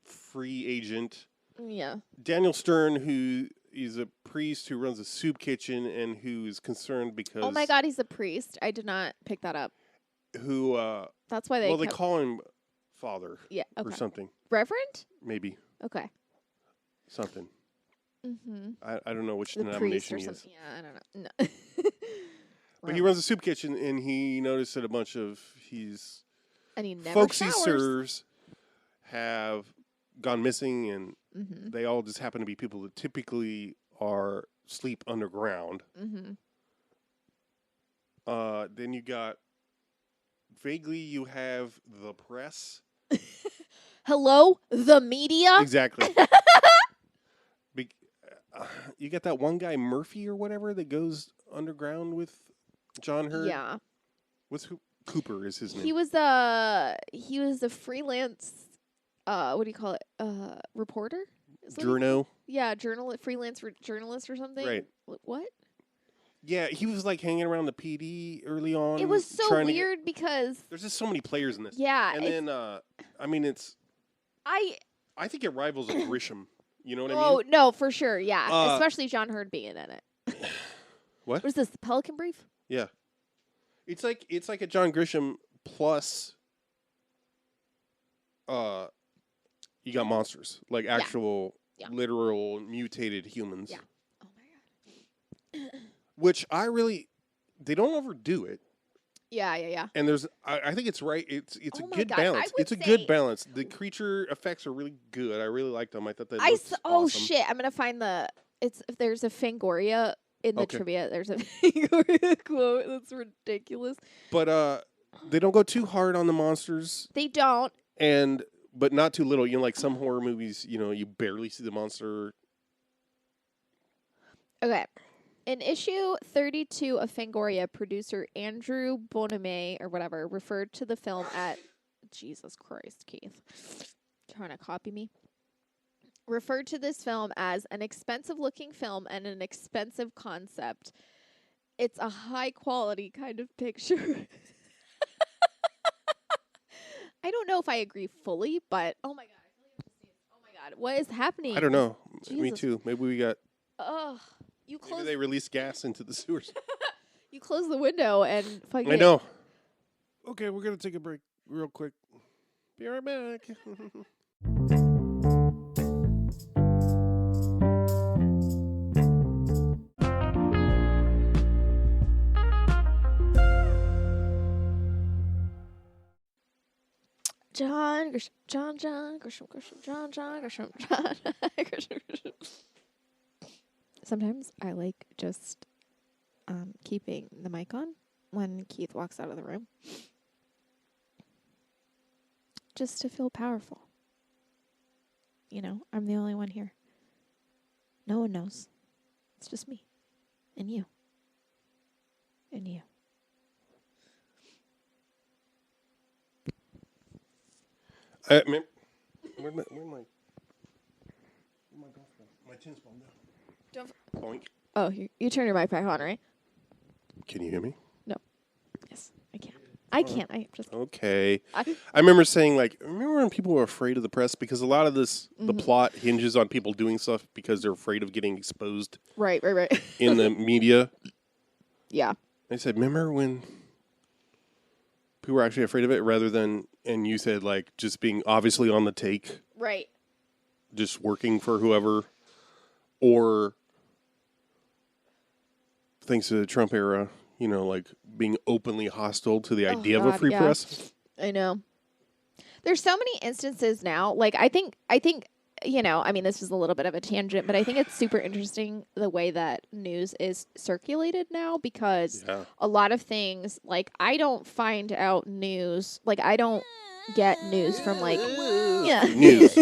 free agent. Yeah. Daniel Stern, who is a priest who runs a soup kitchen and who's concerned because... Oh my God, he's a priest. I did not pick that up. Who... That's why they call him father. Yeah. Or Okay. something. Reverend? Maybe. Okay. Something. Mm-hmm. I don't know which The priest denomination or he is. something. Yeah, I don't know. No. But he runs a soup kitchen, and he noticed that a bunch of his And he never folks he showers. serves have gone missing, and Mm-hmm. they all just happen to be people that typically are sleep underground. Mm-hmm. Then you got vaguely you have the press. Hello, the media? Exactly. You got that one guy Murphy or whatever that goes underground with John Hurd. Yeah. Cooper is his name. He was the freelance what do you call it? Reporter? Is that what you- Journo. Yeah, freelance journalist or something. Right. What? Yeah, he was like hanging around the PD early on. It was so trying to weird because there's just so many players in this. yeah, And then I mean I think it rivals a Grisham. You know what I mean? Oh no, for sure, yeah. Uh, Especially John Hurd being in it. What? What is this? The Pelican Brief? Yeah. It's like a John Grisham plus you got monsters. Like actual Yeah. literal mutated humans. Yeah. Oh my god. Which they don't overdo it. Yeah. And I think it's right. It's Oh a my good God, I balance. would It's a say- good balance. The creature effects are really good. I really like them. I thought that looked Oh awesome. shit! I'm gonna find if there's a Fangoria in the Okay. trivia. There's a Fangoria quote. That's ridiculous. But they don't go too hard on the monsters, They don't. but not too little. You know, like some horror movies, you barely see the monster. Okay. In issue 32 of Fangoria, producer Andrew Boname or whatever referred to the film at Jesus Christ, Keith. Trying to copy me. Referred to this film as an expensive looking film and an expensive concept. It's a high quality kind of picture. I don't know if I agree fully, but oh my god, I feel like I'm just saying, oh my god, what is happening? I don't know. Me Jesus. too. Maybe we got. Ugh. Maybe they release gas into the sewers. You close the window and fucking. I know. Okay, we're gonna take a break real quick. Be right back. John Grisham, John Grisham, John Grisham. Sometimes I like just keeping the mic on when Keith walks out of the room. Just to feel powerful. I'm the only one here. No one knows. It's just me. And you. And you. Where'd my golf ball? My tennis ball now. Boink. Oh, you turn your mic back on, right? Can you hear me? No. Yes, I can. I can't. I just. Okay. I remember saying, remember when people were afraid of the press? Because a lot of this, the plot hinges on people doing stuff because they're afraid of getting exposed Right. in the media. Yeah. I said, remember when people were actually afraid of it rather than, and you said, just being obviously on the take, Right. just working for whoever, or thanks to the Trump era, being openly hostile to the idea of a free press. I know. There's so many instances now. I think, this is a little bit of a tangent, but I think it's super interesting the way that news is circulated now because a lot of things, I don't find out news, I don't get news from, News.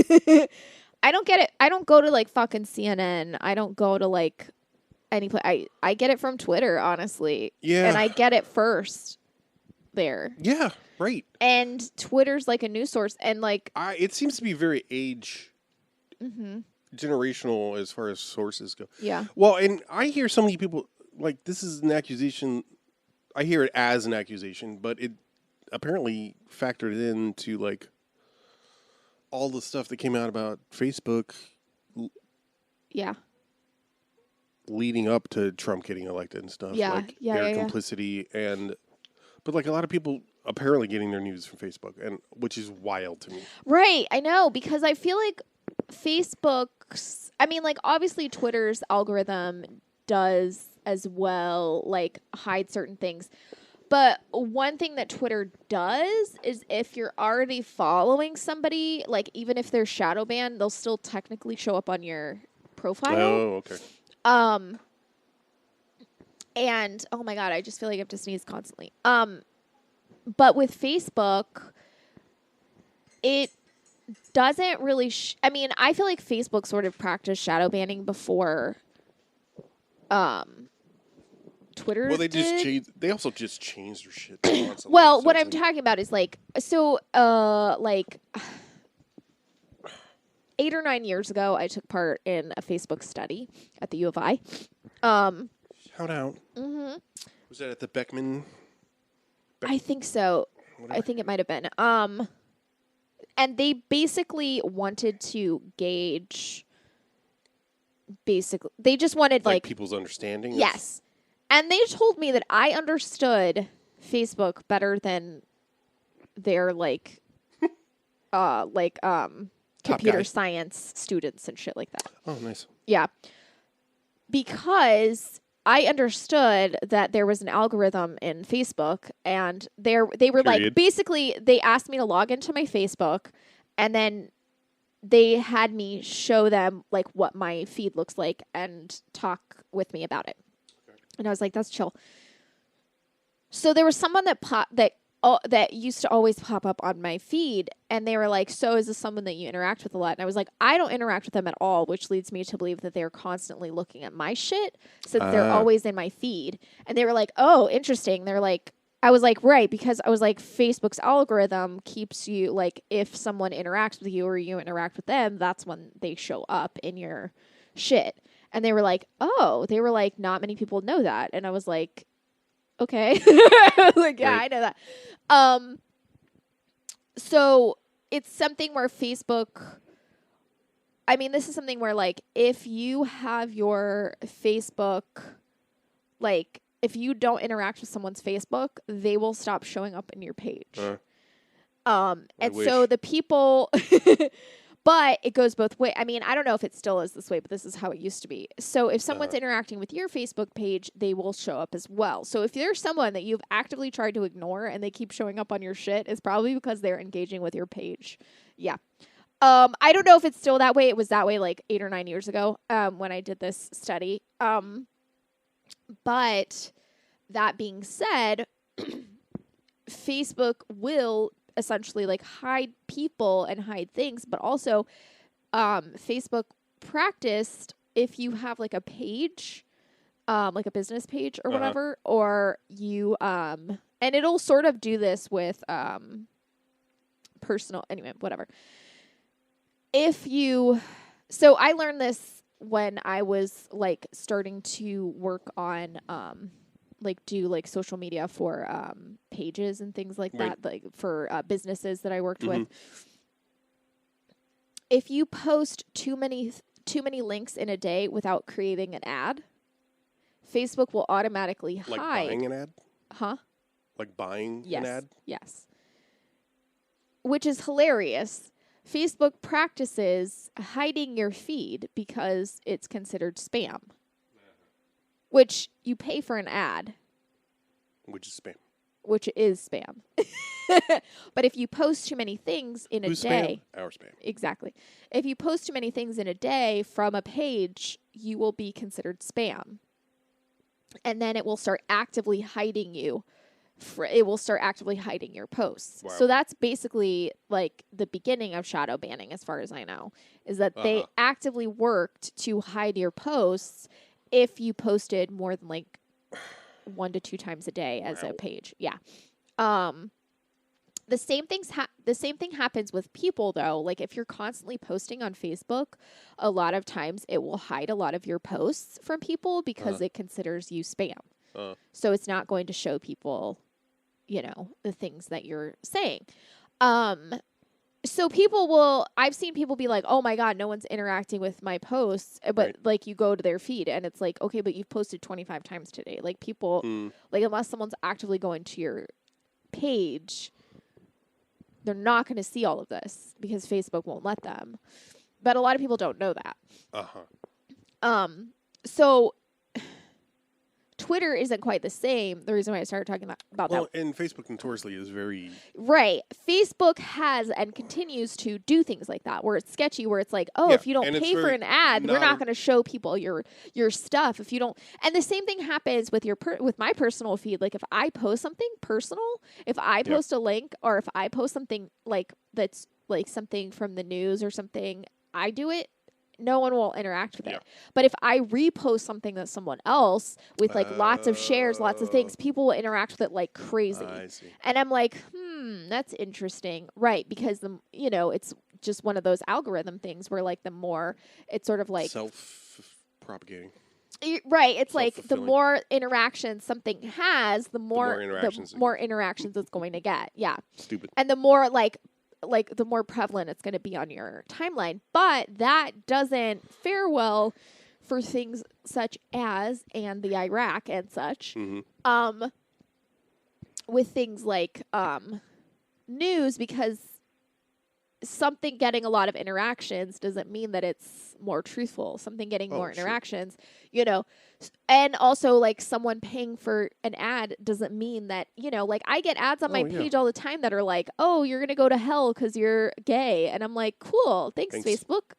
I don't get it. I don't go to, fucking CNN. I don't go to, any place. I get it from Twitter, honestly. Yeah. And I get it first there. Yeah, right. And Twitter's a news source. And It seems to be very generational as far as sources go. Yeah. Well, and I hear so many people, this is an accusation. I hear it as an accusation, but it apparently factored into, all the stuff that came out about Facebook. Yeah. Leading up to Trump getting elected and stuff. Yeah, their yeah. complicity but a lot of people apparently getting their news from Facebook, and which is wild to me. Right, I know, because I feel like Facebook's, I mean, like, obviously Twitter's algorithm does as well, like, hide certain things. But one thing that Twitter does is if you're already following somebody, like, even if they're shadow banned, they'll still technically show up on your profile. Oh, okay. And, oh my God, I just feel like I have to sneeze constantly. But with Facebook, it doesn't really, I mean, I feel like Facebook sort of practiced shadow banning before, Twitter. Well, they also just changed their shit constantly. Well, what I'm talking about is like, so, like 8 or 9 years ago, I took part in a Facebook study at the U of I. Shout out. Mm-hmm. Was that at the Beckman? I think so. Whatever. I think it might have been. And they basically wanted to gauge. Basically, they just wanted like people's understanding. Yes, and they told me that I understood Facebook better than their computer science students and shit like that. Oh, nice. Yeah, because I understood that there was an algorithm in Facebook, and they were Period. like, basically, they asked me to log into my Facebook, and then they had me show them like what my feed looks like and talk with me about it. Okay. And I was like, that's chill. So there was someone that used to always pop up on my feed, and they were like, so is this someone that you interact with a lot? And I was like, I don't interact with them at all, which leads me to believe that they're constantly looking at my shit, since they're always in my feed. And they were like, oh, interesting. They're like, I was like, right, because I was like, Facebook's algorithm keeps you, like, if someone interacts with you or you interact with them, that's when they show up in your shit. And they were like, oh, they were like, not many people know that. And I was like, okay. Like, yeah, right. I know that. So it's something where Facebook, I mean, this is something where, like, if you have your Facebook, like, if you don't interact with someone's Facebook, they will stop showing up in your page. And so the people, but it goes both ways. I mean, I don't know if it still is this way, but this is how it used to be. So if someone's interacting with your Facebook page, they will show up as well. So if there's someone that you've actively tried to ignore and they keep showing up on your shit, it's probably because they're engaging with your page. Yeah. I don't know if it's still that way. It was that way like 8 or 9 years ago when I did this study. But that being said, Facebook will essentially like hide people and hide things, but also Facebook practiced if you have like a page, like a business page or whatever, or you and it'll sort of do this with personal, anyway, whatever. So I learned this when I was like starting to work on like do like social media for pages and things like that, like for businesses that I worked with. If you post too many links in a day without creating an ad, Facebook will automatically hide. Like buying an ad? Huh? Like buying yes. an ad? Yes. Which is hilarious. Facebook practices hiding your feed because it's considered spam. Which you pay for an ad. Which is spam. Which is spam. But if you post too many things in a day. Spam? Our spam. Exactly. If you post too many things in a day from a page, you will be considered spam. And then it will start actively hiding you. It will start actively hiding your posts. Wow. So that's basically like the beginning of shadow banning, as far as I know, is that they actively worked to hide your posts if you posted more than like 1 to 2 times a day as a page. Yeah. The same thing happens with people though. Like if you're constantly posting on Facebook, a lot of times it will hide a lot of your posts from people because it considers you spam. So it's not going to show people, you know, the things that you're saying. So I've seen people be like, oh my God, no one's interacting with my posts. But like you go to their feed and it's like, okay, but you've posted 25 times today. Like people, like unless someone's actively going to your page, they're not going to see all of this because Facebook won't let them. But a lot of people don't know that. So Twitter isn't quite the same. The reason why I started talking about that. And Facebook notoriously is very... Right. Facebook has and continues to do things like that where it's sketchy, where it's like, if you don't pay for an ad, we're not going to show people your stuff. If you don't... And the same thing happens with with my personal feed. Like if I post something personal, if I post a link or if I post something like that's like something from the news or something, I do it. No one will interact with it. But if I repost something that someone else with like lots of shares, lots of things, people will interact with it like crazy. I see. And I'm like, that's interesting. Right. Because it's just one of those algorithm things where like the more it's sort of like self-propagating. Right. It's like the more interactions something has, the more interactions it's going to get. Yeah. Stupid. And the more like the more prevalent it's going to be on your timeline. But that doesn't fare well for things such as, and the Iraq and such, with things like news, because something getting a lot of interactions doesn't mean that it's more truthful. Something getting more interactions, and also like someone paying for an ad doesn't mean that, like I get ads on my page all the time that are like, oh, you're going to go to hell because you're gay. And I'm like, cool. Thanks. Facebook.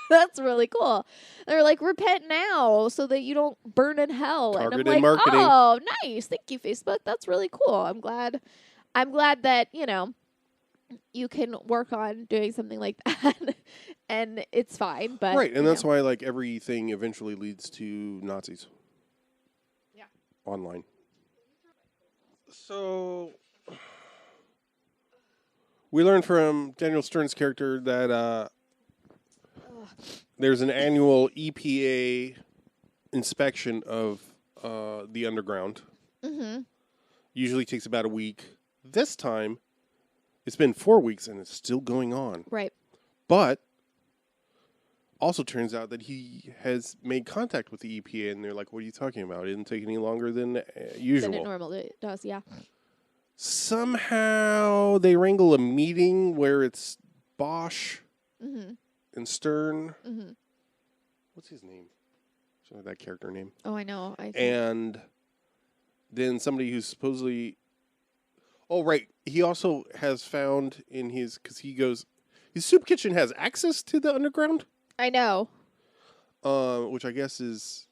That's really cool. They're like, repent now so that you don't burn in hell. Targeted and I'm like, marketing. Oh, nice. Thank you, Facebook. That's really cool. I'm glad that, you can work on doing something like that and it's fine. But right. And that's why like everything eventually leads to Nazis. Yeah. Online. So we learned from Daniel Stern's character that there's an annual EPA inspection of the underground. Mm-hmm. Usually takes about a week. This time, it's been 4 weeks and it's still going on. Right. But also turns out that he has made contact with the EPA and they're like, what are you talking about? It didn't take any longer than usual. Than it normally does, yeah. Somehow they wrangle a meeting where it's Bosch and Stern. Mm-hmm. What's his name? Show that character name. Oh, I know. And then somebody who's supposedly... Oh, right. He also has found in his... Because he goes... His soup kitchen has access to the underground? I know. Which I guess is...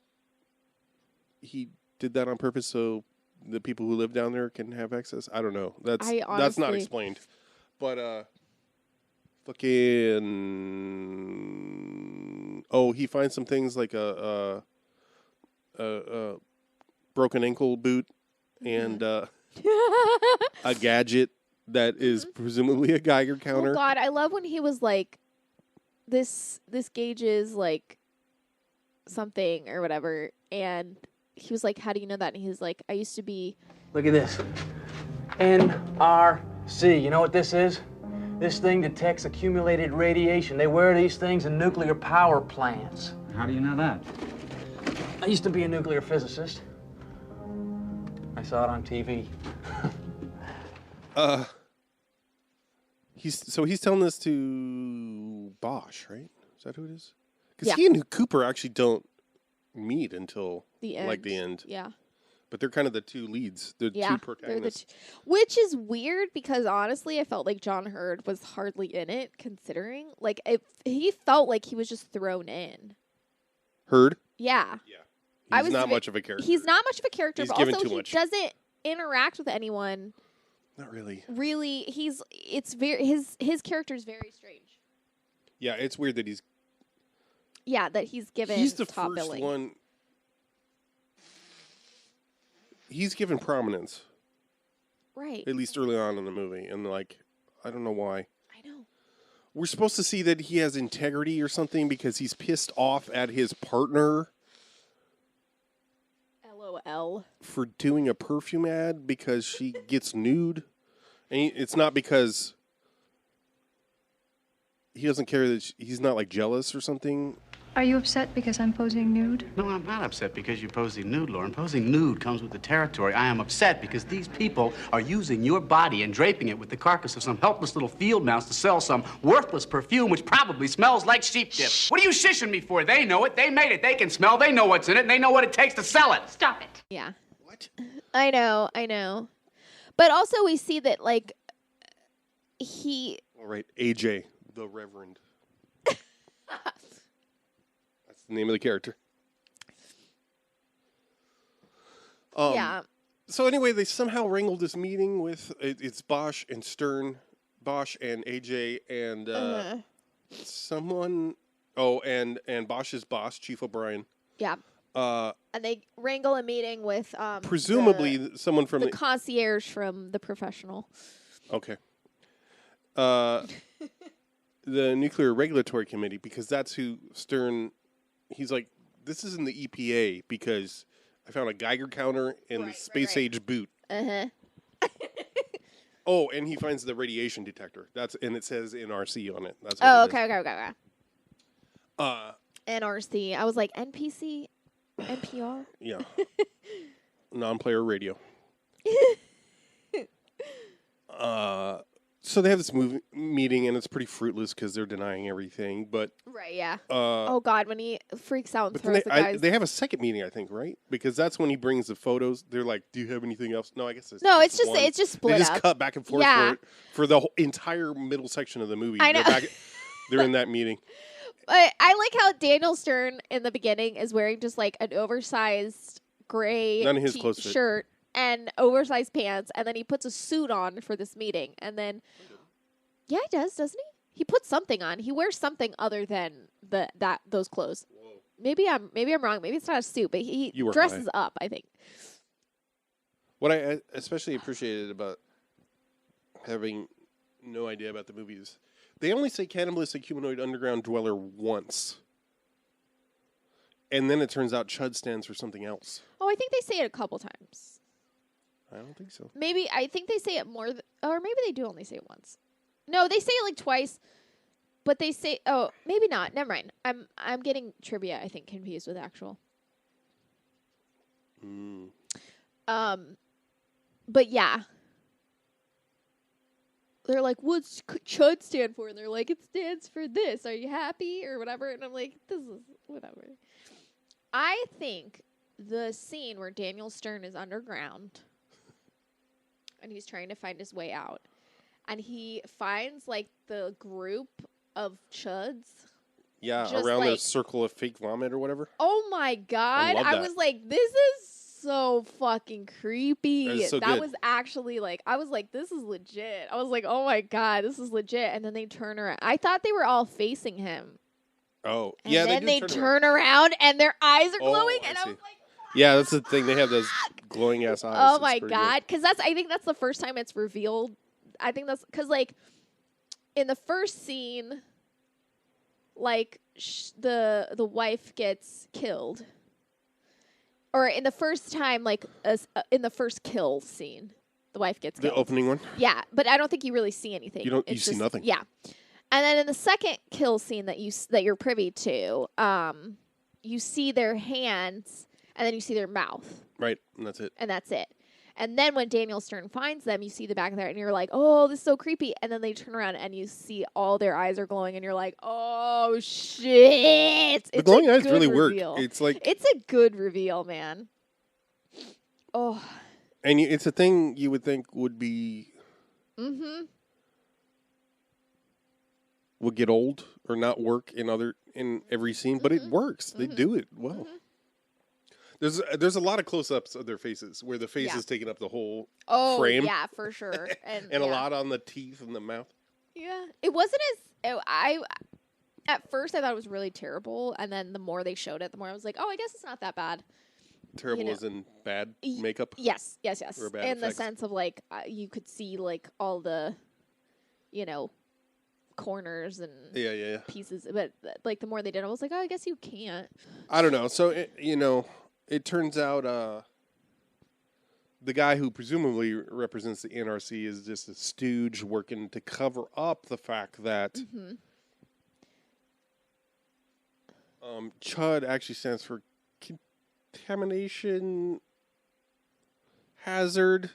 He did that on purpose so the people who live down there can have access? I don't know. That's not explained. But, fucking... Oh, he finds some things like a broken ankle boot and... a gadget that is presumably a Geiger counter. Oh God, I love when he was like, "This gauge is like something or whatever," and he was like, "How do you know that?" And he's like, "I used to be." Look at this, NRC. You know what this is? This thing detects accumulated radiation. They wear these things in nuclear power plants. How do you know that? I used to be a nuclear physicist. I saw it on TV. He's telling this to Bosch, right? Is that who it is? Because Yeah. he and Cooper actually don't meet until The end. like the end. Yeah. But they're kind of the two leads. They're Yeah. two protagonists. Which is weird because honestly, I felt like John Hurd was hardly in it, considering like he felt like he was just thrown in. Hurd? Yeah. Yeah. He's not much of a character. He's not much of a character, He's but given also too he much. doesn't interact with anyone. Not really. Really, his character is very strange. Yeah, it's weird that he's given the top first billing. one. He's given prominence, Right. at least early on in the movie, and like I don't know why. I know. We're supposed to see that he has integrity or something because he's pissed off at his partner LOL. for doing a perfume ad because she gets nude. And it's not because he doesn't care that he's not like jealous or something. Are you upset because I'm posing nude? No, I'm not upset because you're posing nude, Lauren. Posing nude comes with the territory. I am upset because these people are using your body and draping it with the carcass of some helpless little field mouse to sell some worthless perfume which probably smells like sheep dip. What are you shishing me for? They know it. They made it. They can smell. They know what's in it, and they know what it takes to sell it. Stop it. Yeah. What? I know. But also we see that, like, All right, AJ, the Reverend. That's the name of the character. yeah. So anyway, they somehow wrangled this meeting with it's Bosch and Stern, Bosch and AJ and someone. Oh, and Bosch's boss, Chief O'Brien. Yeah. And they wrangle a meeting with Presumably someone from the concierge from The Professional. Okay. The Nuclear Regulatory Committee, because that's who Stern. He's like, this is in the EPA because I found a Geiger counter in the space age boot. Oh, and he finds the radiation detector. And it says NRC on it. That's what Okay. NRC. I was like, NPC? NPR? Yeah. Non-player radio. So they have this meeting, and it's pretty fruitless because they're denying everything. But right, yeah. Oh God, when he freaks out and but throws the guys. they have a second meeting, I think, right? Because that's when he brings the photos. They're like, "Do you have anything else?" No, I guess it's no. It's one. just split They just up. cut back and forth Yeah. for the whole entire middle section of the movie. I know. They're in that meeting. But I like how Daniel Stern in the beginning is wearing just like an oversized gray None of his clothes fit. shirt and oversized pants, and then he puts a suit on for this meeting, and then yeah, he does, doesn't he? He puts something on. He wears something other than those clothes. Whoa. Maybe I'm wrong. Maybe it's not a suit, but he dresses up, I think. What I especially appreciated about having no idea about the movies, they only say cannibalistic humanoid underground dweller once. And then it turns out C.H.U.D stands for something else. Oh, I think they say it a couple times. I don't think so. Maybe, I think they say it more, or maybe they do only say it once. No, they say it like twice, but they say, oh, maybe not. Never mind. I'm getting trivia, I think, confused with actual. But yeah. They're like, what's C.H.U.D stand for? And they're like, it stands for this. Are you happy? Or whatever. And I'm like, this is whatever. I think the scene where Daniel Stern is underground and he's trying to find his way out, and he finds like the group of C.H.U.Ds. Yeah, around their circle of fake vomit or whatever. Oh my God. I was like, this is so fucking creepy. That was actually like, I was like, this is legit. I was like, oh my God, this is legit. And then they turn around. I thought they were all facing him. Oh, and yeah. Then they turn around and their eyes are glowing. And I was like, yeah, that's the thing. They have those glowing ass eyes. Oh my God. Because I think that's the first time it's revealed. I think that's because, like, in the first scene, like, the wife gets killed. Or in the first time, like, in the first kill scene, the wife gets killed. The opening one? Yeah, but I don't think you really see anything. You see nothing. Yeah. And then in the second kill scene that you're privy to, you see their hands, and then you see their mouth. Right, and that's it. And that's it. And then when Daniel Stern finds them, you see the back of their, and you're like, oh, this is so creepy. And then they turn around and you see all their eyes are glowing, and you're like, oh shit! The glowing eyes really work. It's like it's a good reveal, man. Oh. And it's a thing you would think would be. Would get old or not work in every scene, but it works. They do it well. There's a lot of close-ups of their faces where the face is taking up the whole frame. Oh, yeah, for sure. And a lot on the teeth and the mouth. Yeah. It wasn't at first I thought it was really terrible, and then the more they showed it, the more I was like, oh, I guess it's not that bad. Terrible as in bad makeup? Yes. Or bad in effects. the sense of, like, you could see, like, all the, corners and pieces. But, like, the more they did, I was like, oh, I guess you can't. I don't know. So, it turns out the guy who presumably represents the NRC is just a stooge working to cover up the fact that C.H.U.D actually stands for contamination, hazard,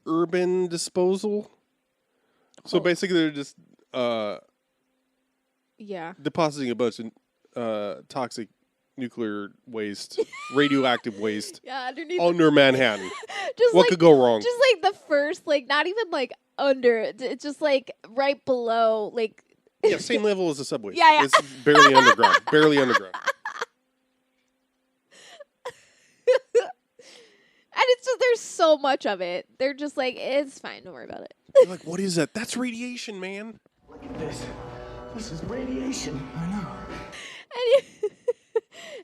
urban disposal. So basically, they're just depositing a bunch of toxic nuclear waste, radioactive waste, underneath under Manhattan. just What like, could go wrong? Just like the first, like not even like under, it's just like right below, like. Yeah, same level as the subway. Yeah. It's barely underground. Barely underground. And it's just, there's so much of it. They're just like, it's fine, don't worry about it. You're like, what is that? That's radiation, man. Look at this. This is radiation. I know.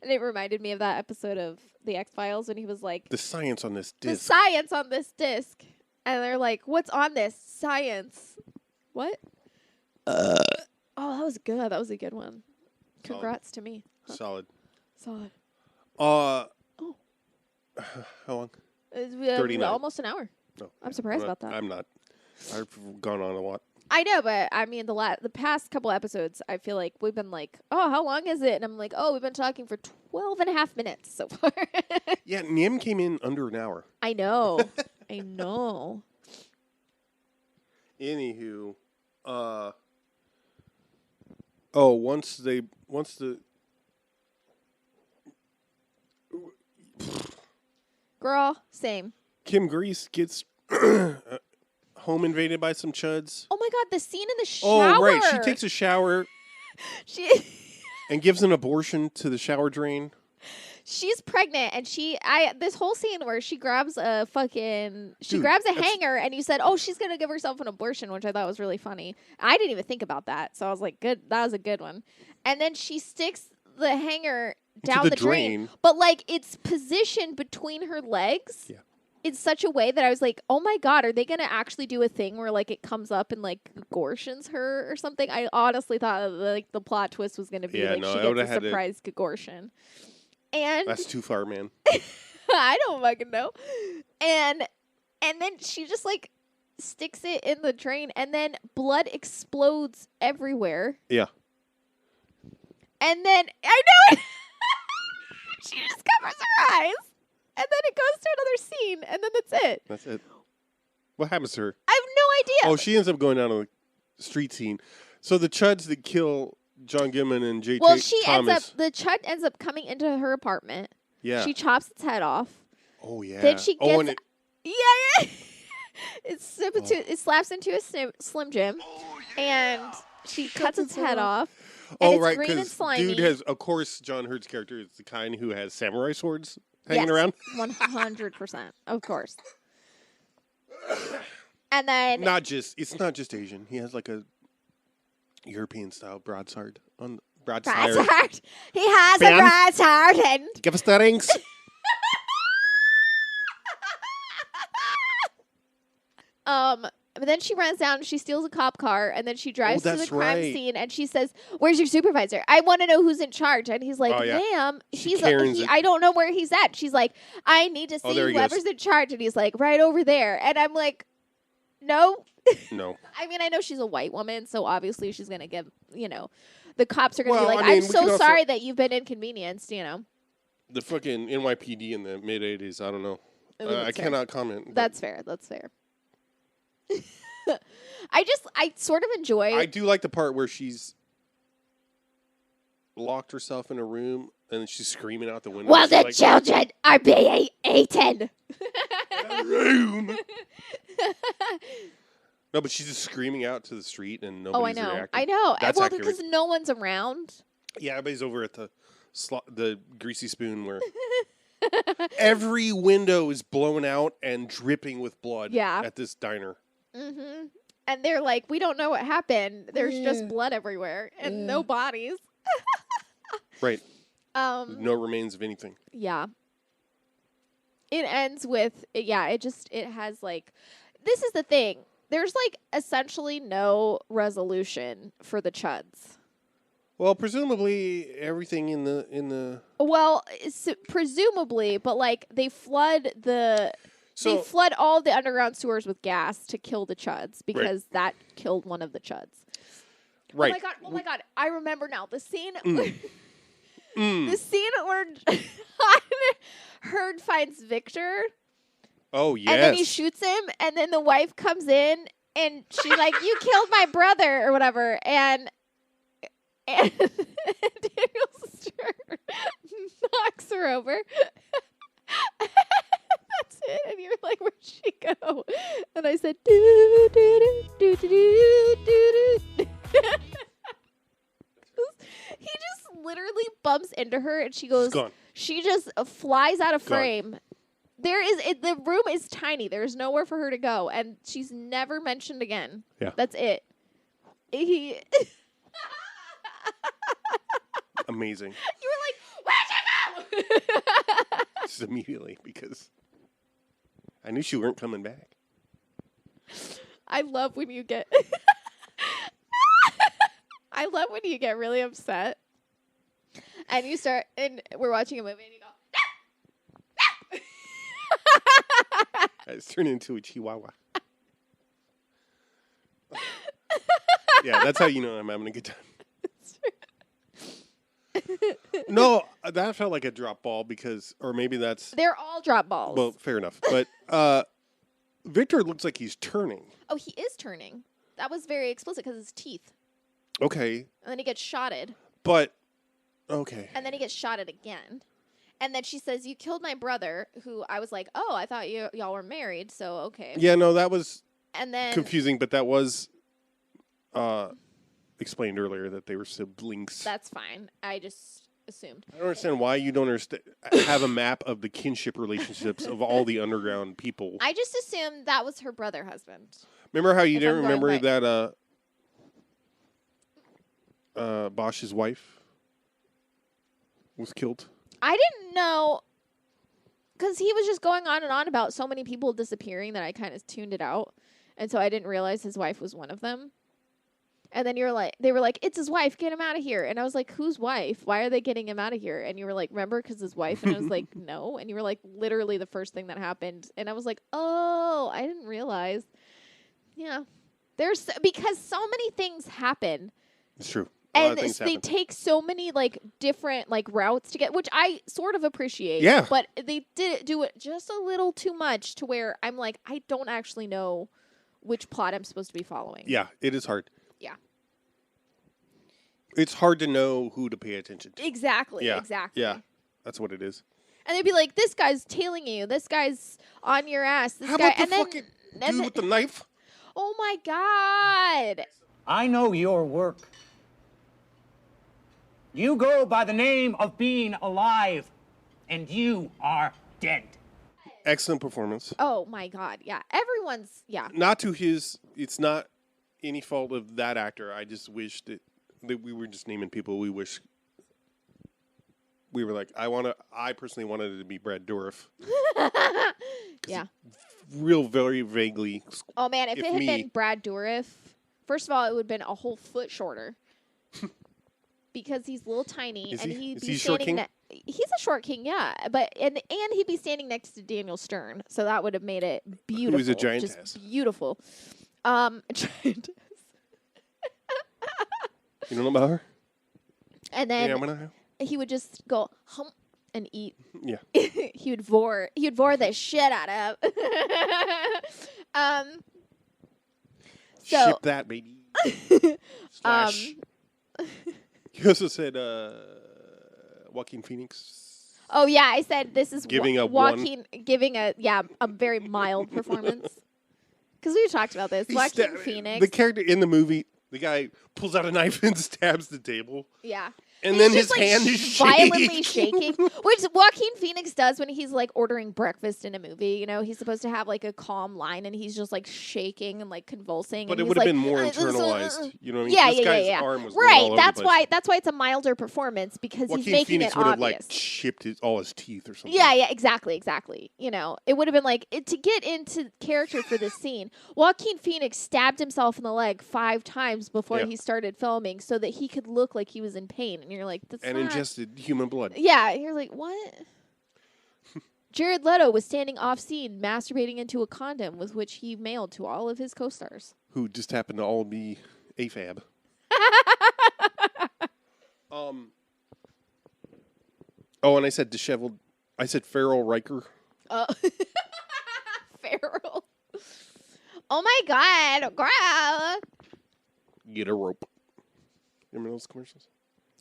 And it reminded me of that episode of The X-Files when he was like, The science on this the disc. science on this disc. And they're like, what's on this? Science. What? Oh, that was good. That was a good one. Congrats to me. Huh. Solid. Oh. How long? 39. Almost an hour. No. I'm surprised about that. I'm not. I've gone on a lot. I know, but I mean, the past couple episodes, I feel like we've been like, oh, how long is it? And I'm like, oh, we've been talking for 12 and a half minutes so far. Yeah, Nim came in under an hour. I know. I know. Anywho, once the Girl, same. Kim Grease gets home invaded by some chuds. Oh my God, the scene in the shower. Oh, right. She takes a shower She and gives an abortion to the shower drain. She's pregnant, and this whole scene where she grabs a hanger, and you said, oh, she's going to give herself an abortion, which I thought was really funny. I didn't even think about that, so I was like, good, that was a good one. And then she sticks the hanger down the drain, but like it's positioned between her legs. Yeah. In such a way that I was like, oh my God, are they going to actually do a thing where like it comes up and like Gagortions her or something? I honestly thought like the plot twist was going to be she gets a surprise Gagortion. And that's too far, man. I don't fucking know. And then she just like sticks it in the drain, and then blood explodes everywhere. Yeah. And then I know it. She just covers her eyes. And then it goes to another scene, and then that's it. That's it. What happens to her? I have no idea. Oh, she ends up going down to the street scene. So the chuds that kill John Goodman and J.T. Thomas. The chud ends up coming into her apartment. Yeah. She chops its head off. Oh, yeah. Then she gets... Yeah. It slaps into a Slim Jim, and she cuts its head off. Oh, right, because dude has... Of course, John Hurt's character is the kind who has samurai swords hanging around. 100%. Of course. And then... It's not just Asian. He has like a European-style broadsword. Broadsword. He has a broadsword. And... Give us the rings. But then she runs down and she steals a cop car, and then she drives to the crime scene, and she says, where's your supervisor? I want to know who's in charge. And he's like, ma'am, I don't know where he's at. She's like, I need to see whoever's in charge. And he's like, right over there. And I'm like, no. No. I mean, I know she's a white woman, so obviously she's going to give, the cops are going to be like, I'm so sorry that you've been inconvenienced, The fucking NYPD in the mid-'80s, I don't know. I cannot comment. That's fair. I sort of enjoy... I do like the part where she's locked herself in a room and she's screaming out the window. Well, the children are being eaten. Room. No, but she's just screaming out to the street and nobody's reacting. I know. That's well, because no one's around. Yeah, everybody's over at the greasy spoon where every window is blown out and dripping with blood at this diner. Mm-hmm. And they're like, we don't know what happened. There's just blood everywhere and no bodies. Right. No remains of anything. Yeah. It ends with, it has like, this is the thing. There's like essentially no resolution for the chuds. Well, presumably everything in the. Well, presumably, but like they flood they flood all the underground sewers with gas to kill the chuds because that killed one of the chuds. Right. Oh my god! I remember now the scene. The scene where Hurd finds Victor. Oh, yes. And then he shoots him, and then the wife comes in, and she's like, "You killed my brother," or whatever. And Daniel Stern knocks her over. That's it. And you're like, "Where'd she go?" And I said, "Do do do do do do do." He just literally bumps into her, and she goes. Gone. She just flies out of Gone. frame. The room is tiny. There's nowhere for her to go, and she's never mentioned again. Yeah. That's it. He. Amazing. You were like, "Where'd you go?" Just immediately, because I knew she weren't coming back. I love when you get. I love when you get really upset, and you start, and we're watching a movie, and you go. It's turned into a chihuahua. Yeah, that's how you know I'm having a good time. No, that felt like a drop ball because, or maybe that's. They're all drop balls. Well, fair enough. But Victor looks like he's turning. Oh, he is turning. That was very explicit because his teeth. Okay. And then he gets shotted. But, okay. And then he gets shotted again. And then she says, "You killed my brother," who I was like, "Oh, I thought y'all were married, so okay." Yeah, no, that was And then confusing, but that was explained earlier that they were siblings. that's fine. I just assumed. I don't understand why you don't have a map of the kinship relationships of all the underground people. I just assumed that was her brother husband. Remember how you If didn't I'm going remember that Bosch's wife was killed? I didn't know, because he was just going on and on about so many people disappearing that I kind of tuned it out. And so I didn't realize his wife was one of them. And then they were like, "It's his wife, get him out of here." And I was like, "Whose wife? Why are they getting him out of here?" And you were like, "Remember, because his wife." And I was like, "No." And you were like, "Literally the first thing that happened." And I was like, "Oh, I didn't realize." Yeah. Because so many things happen. It's true. And they take so many different routes to get, which I sort of appreciate. Yeah. But they did do it just a little too much to where I'm like, I don't actually know which plot I'm supposed to be following. Yeah, it is hard. Yeah. It's hard to know who to pay attention to. Exactly. Yeah. Exactly. Yeah, that's what it is. And they'd be like, "This guy's tailing you. This guy's on your ass. This How guy." about the And then, fucking dude with the knife? oh my God. I know your work. You go by the name of being alive, and you are dead. Excellent performance. Oh my God. Yeah. Everyone's, yeah. Not to his. It's not any fault of that actor. I just wish that we were just naming people we wish. We were like, I personally wanted it to be Brad Dourif. Yeah. Real, very vaguely. Oh man, if it had been Brad Dourif, first of all, it would have been a whole foot shorter. Because he's a little tiny, Is and he? he'd Is be he a short standing. king? He's a short king, yeah. But and he'd be standing next to Daniel Stern, so that would have made it beautiful. Who's a giantess? Just beautiful. Giantess. You don't know about her? And then Yeah, I'm gonna. he would just go hump and eat. Yeah. He would vor the shit out of. So Ship that, baby. Slash. You also said Joaquin Phoenix. Oh yeah, I said this is Giving a Joaquin giving a very mild performance. Because we talked about this. Joaquin Phoenix. The character in the movie, the guy pulls out a knife and stabs the table. Yeah. And He's then just, his hand is violently shaking, which Joaquin Phoenix does when he's ordering breakfast in a movie. You know, he's supposed to have a calm line, and he's just shaking and convulsing. But and it would have been more internalized. You know what I mean? Yeah, this guy's yeah. arm was going all Right. over That's the place. why it's a milder performance because Joaquin he's making Phoenix it would have obvious. chipped all his teeth or something. Yeah, exactly. You know, it would have been to get into character for this scene. Joaquin Phoenix stabbed himself in the leg 5 times before he started filming, so that he could look like he was in pain. And you're like, that's and not... ingested human blood. Yeah, you're like, what? Jared Leto was standing off scene, masturbating into a condom with which he mailed to all of his co-stars. Who just happened to all be AFAB. Oh, and I said disheveled. I said feral Riker. Feral. Oh my God, girl. Get a rope. Remember those commercials?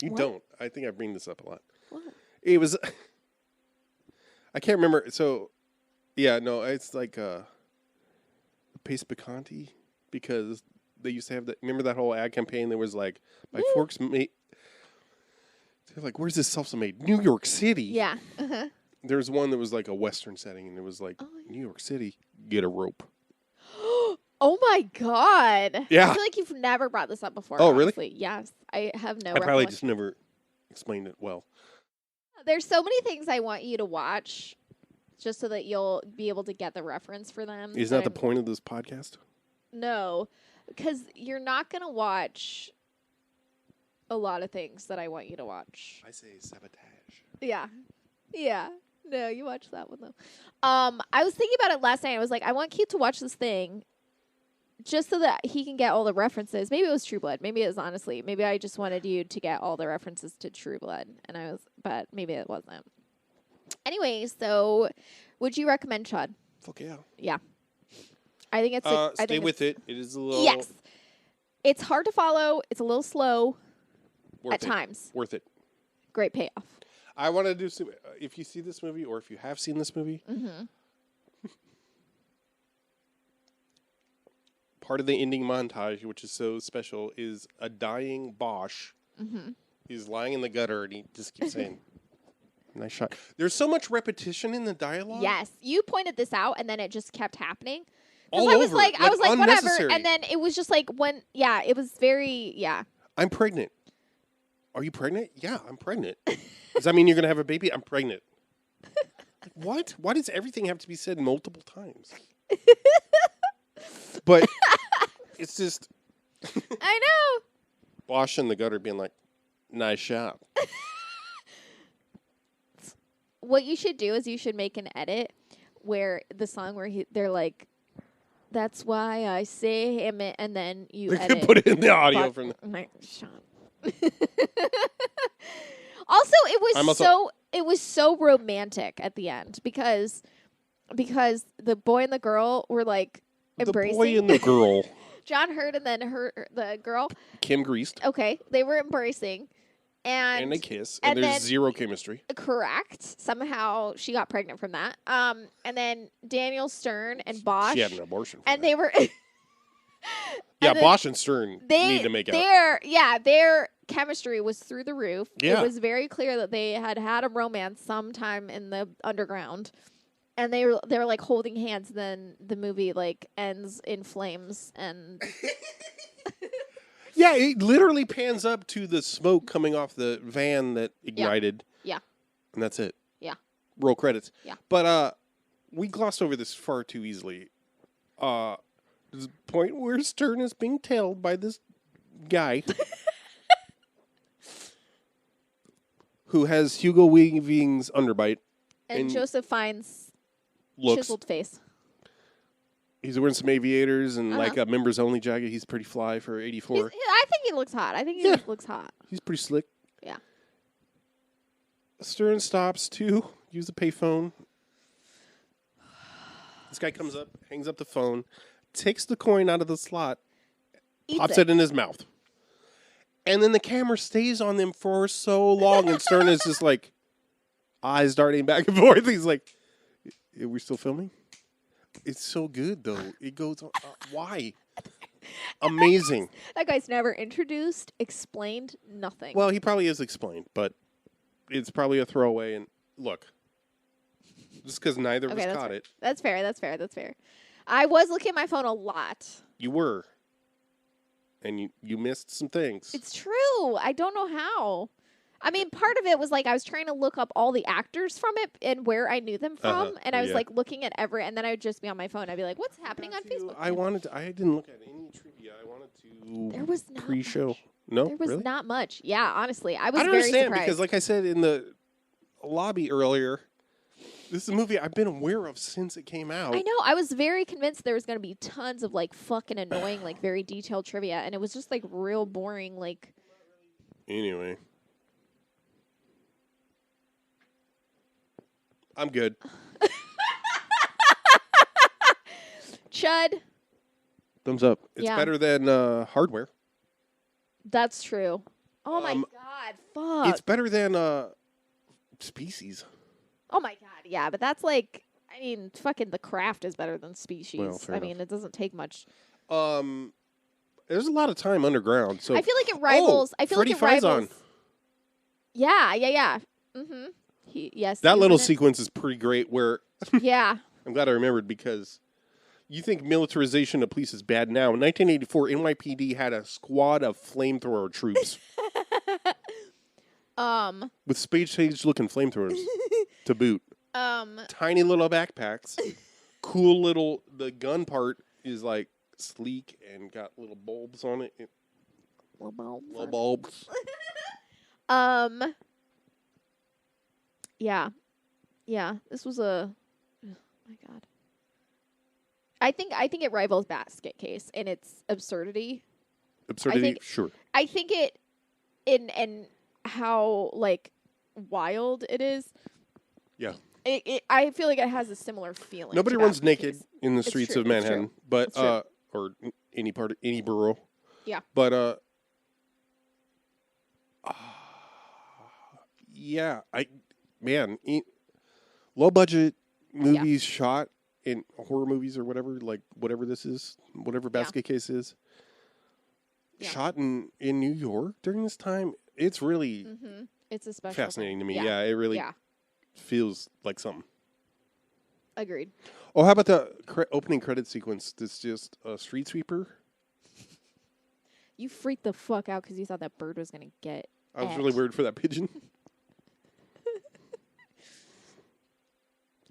You What? don't. I think I bring this up a lot. What? It was. I can't remember. So, yeah, no, it's like Pace Picante because they used to have that. Remember that whole ad campaign? There was like, my forks made. They're like, where's this salsa made? New York City. Yeah. Uh-huh. There was one that was like a Western setting, and it was like, New York City, get a rope. Oh my God. Yeah. I feel like you've never brought this up before. Oh, really? Honestly. Yes. I have no I probably recollection. just never explained it well. There's so many things I want you to watch just so that you'll be able to get the reference for them. Is that the point of this podcast? No, because you're not going to watch a lot of things that I want you to watch. I say sabotage. Yeah. Yeah. No, you watch that one, though. I was thinking about it last night. I was like, I want Keith to watch this thing just so that he can get all the references. Maybe it was True Blood. Maybe it was honestly. Maybe I just wanted you to get all the references to True Blood, but maybe it wasn't. Anyway, so would you recommend C.H.U.D? Fuck yeah. Yeah. I think it's stay with it. It is a little Yes. It's hard to follow. It's a little slow worth at it. times. Worth it. Great payoff. I want to do some. If you see this movie, or if you have seen this movie, part of the ending montage, which is so special, is a dying Bosch. He's lying in the gutter, and he just keeps saying, "Nice shot." There's so much repetition in the dialogue. Yes, you pointed this out, and then it just kept happening. All I was over. like, whatever, unnecessary. and then it was just like it was very, I'm pregnant. Are you pregnant? Yeah, I'm pregnant. Does that mean you're going to have a baby? I'm pregnant. Like, what? Why does everything have to be said multiple times? But it's just I know. Bosch in the gutter being like, nice shot. What you should do is you should make an edit where the song where they're like, "That's why I say him," and then you They're edit. put it in the audio from the... Nice shot. Also, it was so romantic at the end because the boy and the girl were like embracing. The boy and the girl. John Hurt and then the girl. Kim Greased. Okay, they were embracing, and they kiss, and there's zero chemistry. Correct. Somehow she got pregnant from that. And then Daniel Stern and Bosch. She had an abortion. And they were. Yeah, Bosch and Stern need to make out. Their chemistry was through the roof. Yeah. It was very clear that they had a romance sometime in the underground. And they were like holding hands, then the movie like ends in flames and Yeah, it literally pans up to the smoke coming off the van that ignited. Yeah. And that's it. Yeah. Roll credits. Yeah. But we glossed over this far too easily. There's a point where Stern is being tailed by this guy who has Hugo Weaving's underbite. And Joseph Fiennes' looks. chiseled face. He's wearing some aviators and like a members only jacket. He's pretty fly for 84. I think he looks hot. Looks hot. He's pretty slick. Yeah. Stern stops to use the payphone. This guy comes up, hangs up the phone, takes the coin out of the slot, pops it in his mouth. And then the camera stays on them for so long, and Stern is just like, eyes darting back and forth. He's like, are we still filming? It's so good, though. It goes on. Why? Amazing. That guy's never introduced, explained, nothing. Well, he probably is explained, but it's probably a throwaway. And look, just because neither of us caught it. That's fair. I was looking at my phone a lot. You were. And you missed some things. It's true. I don't know how. I mean, part of it was like I was trying to look up all the actors from it and where I knew them from, and I was like looking at and then I would just be on my phone. I'd be like, "What's happening on Facebook?" I didn't look at any trivia. I wanted to. There was not pre-show. Much. No, there was really? not much. Yeah, honestly, I was I don't very understand surprised because, like I said in the lobby earlier, this is a movie I've been aware of since it came out. I know. I was very convinced there was going to be tons of like fucking annoying, like very detailed trivia, and it was just like real boring. Like anyway. I'm good. C.H.U.D. Thumbs up. It's Yeah. better than Hardware. That's true. Oh my god, fuck. It's better than Species. Oh my god, yeah, but that's like, I mean, fucking The Craft is better than Species. Well, fair I mean, it doesn't take much. There's a lot of time underground. So I feel like it rivals. I feel Freddie like it rivals. Faison. Yeah. Yes. That he's little in it. sequence is pretty great. Where Yeah. I'm glad I remembered because you think militarization of police is bad now. In 1984, NYPD had a squad of flamethrower troops with stage looking flamethrowers to boot. Tiny little backpacks. Cool little. The gun part is like sleek and got little bulbs on it. Little bulbs. Yeah. This was a. Oh my god. I think it rivals Basket Case in its absurdity. Absurdity, sure. I think it in how like wild it is. Yeah. I feel like it has a similar feeling. Nobody to runs Basket naked Case. in the It's streets true, of it's Manhattan, true. but It's true. or any borough. Yeah. But yeah, low budget movies shot in horror movies or whatever, like whatever this is, whatever Basket Case is, shot in New York during this time. It's really It's a special fascinating thing. to me. Yeah, it really Yeah. feels like something. Agreed. Oh, how about the opening credit sequence? That's just a street sweeper. You freaked the fuck out because you thought that bird was gonna get. I was really worried for that pigeon.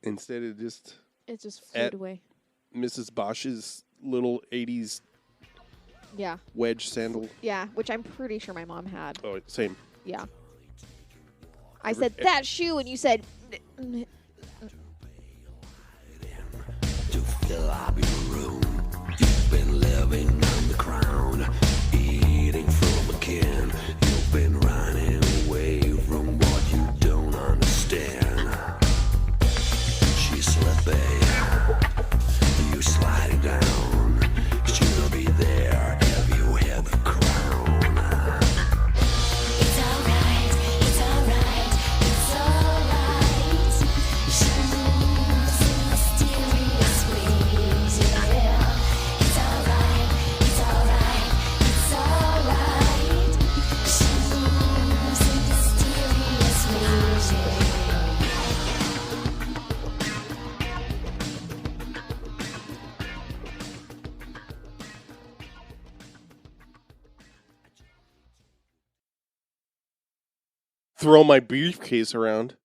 Instead, it just flew at away. Mrs. Bosch's little 80s Yeah. wedge sandal. Yeah, which I'm pretty sure my mom had. Oh, same. Yeah. I said that shoe, and you said. To fill up your room, you've been living on the crown, eating from a can. You've been running away from what you don't understand. She's slipping, you sliding down. She'll be there if you hit the crown. It's alright, it's alright, it's alright. She moves in mysterious ways, yeah. It's alright, it's alright, it's alright. She moves in mysterious ways, yeah. Throw my briefcase around.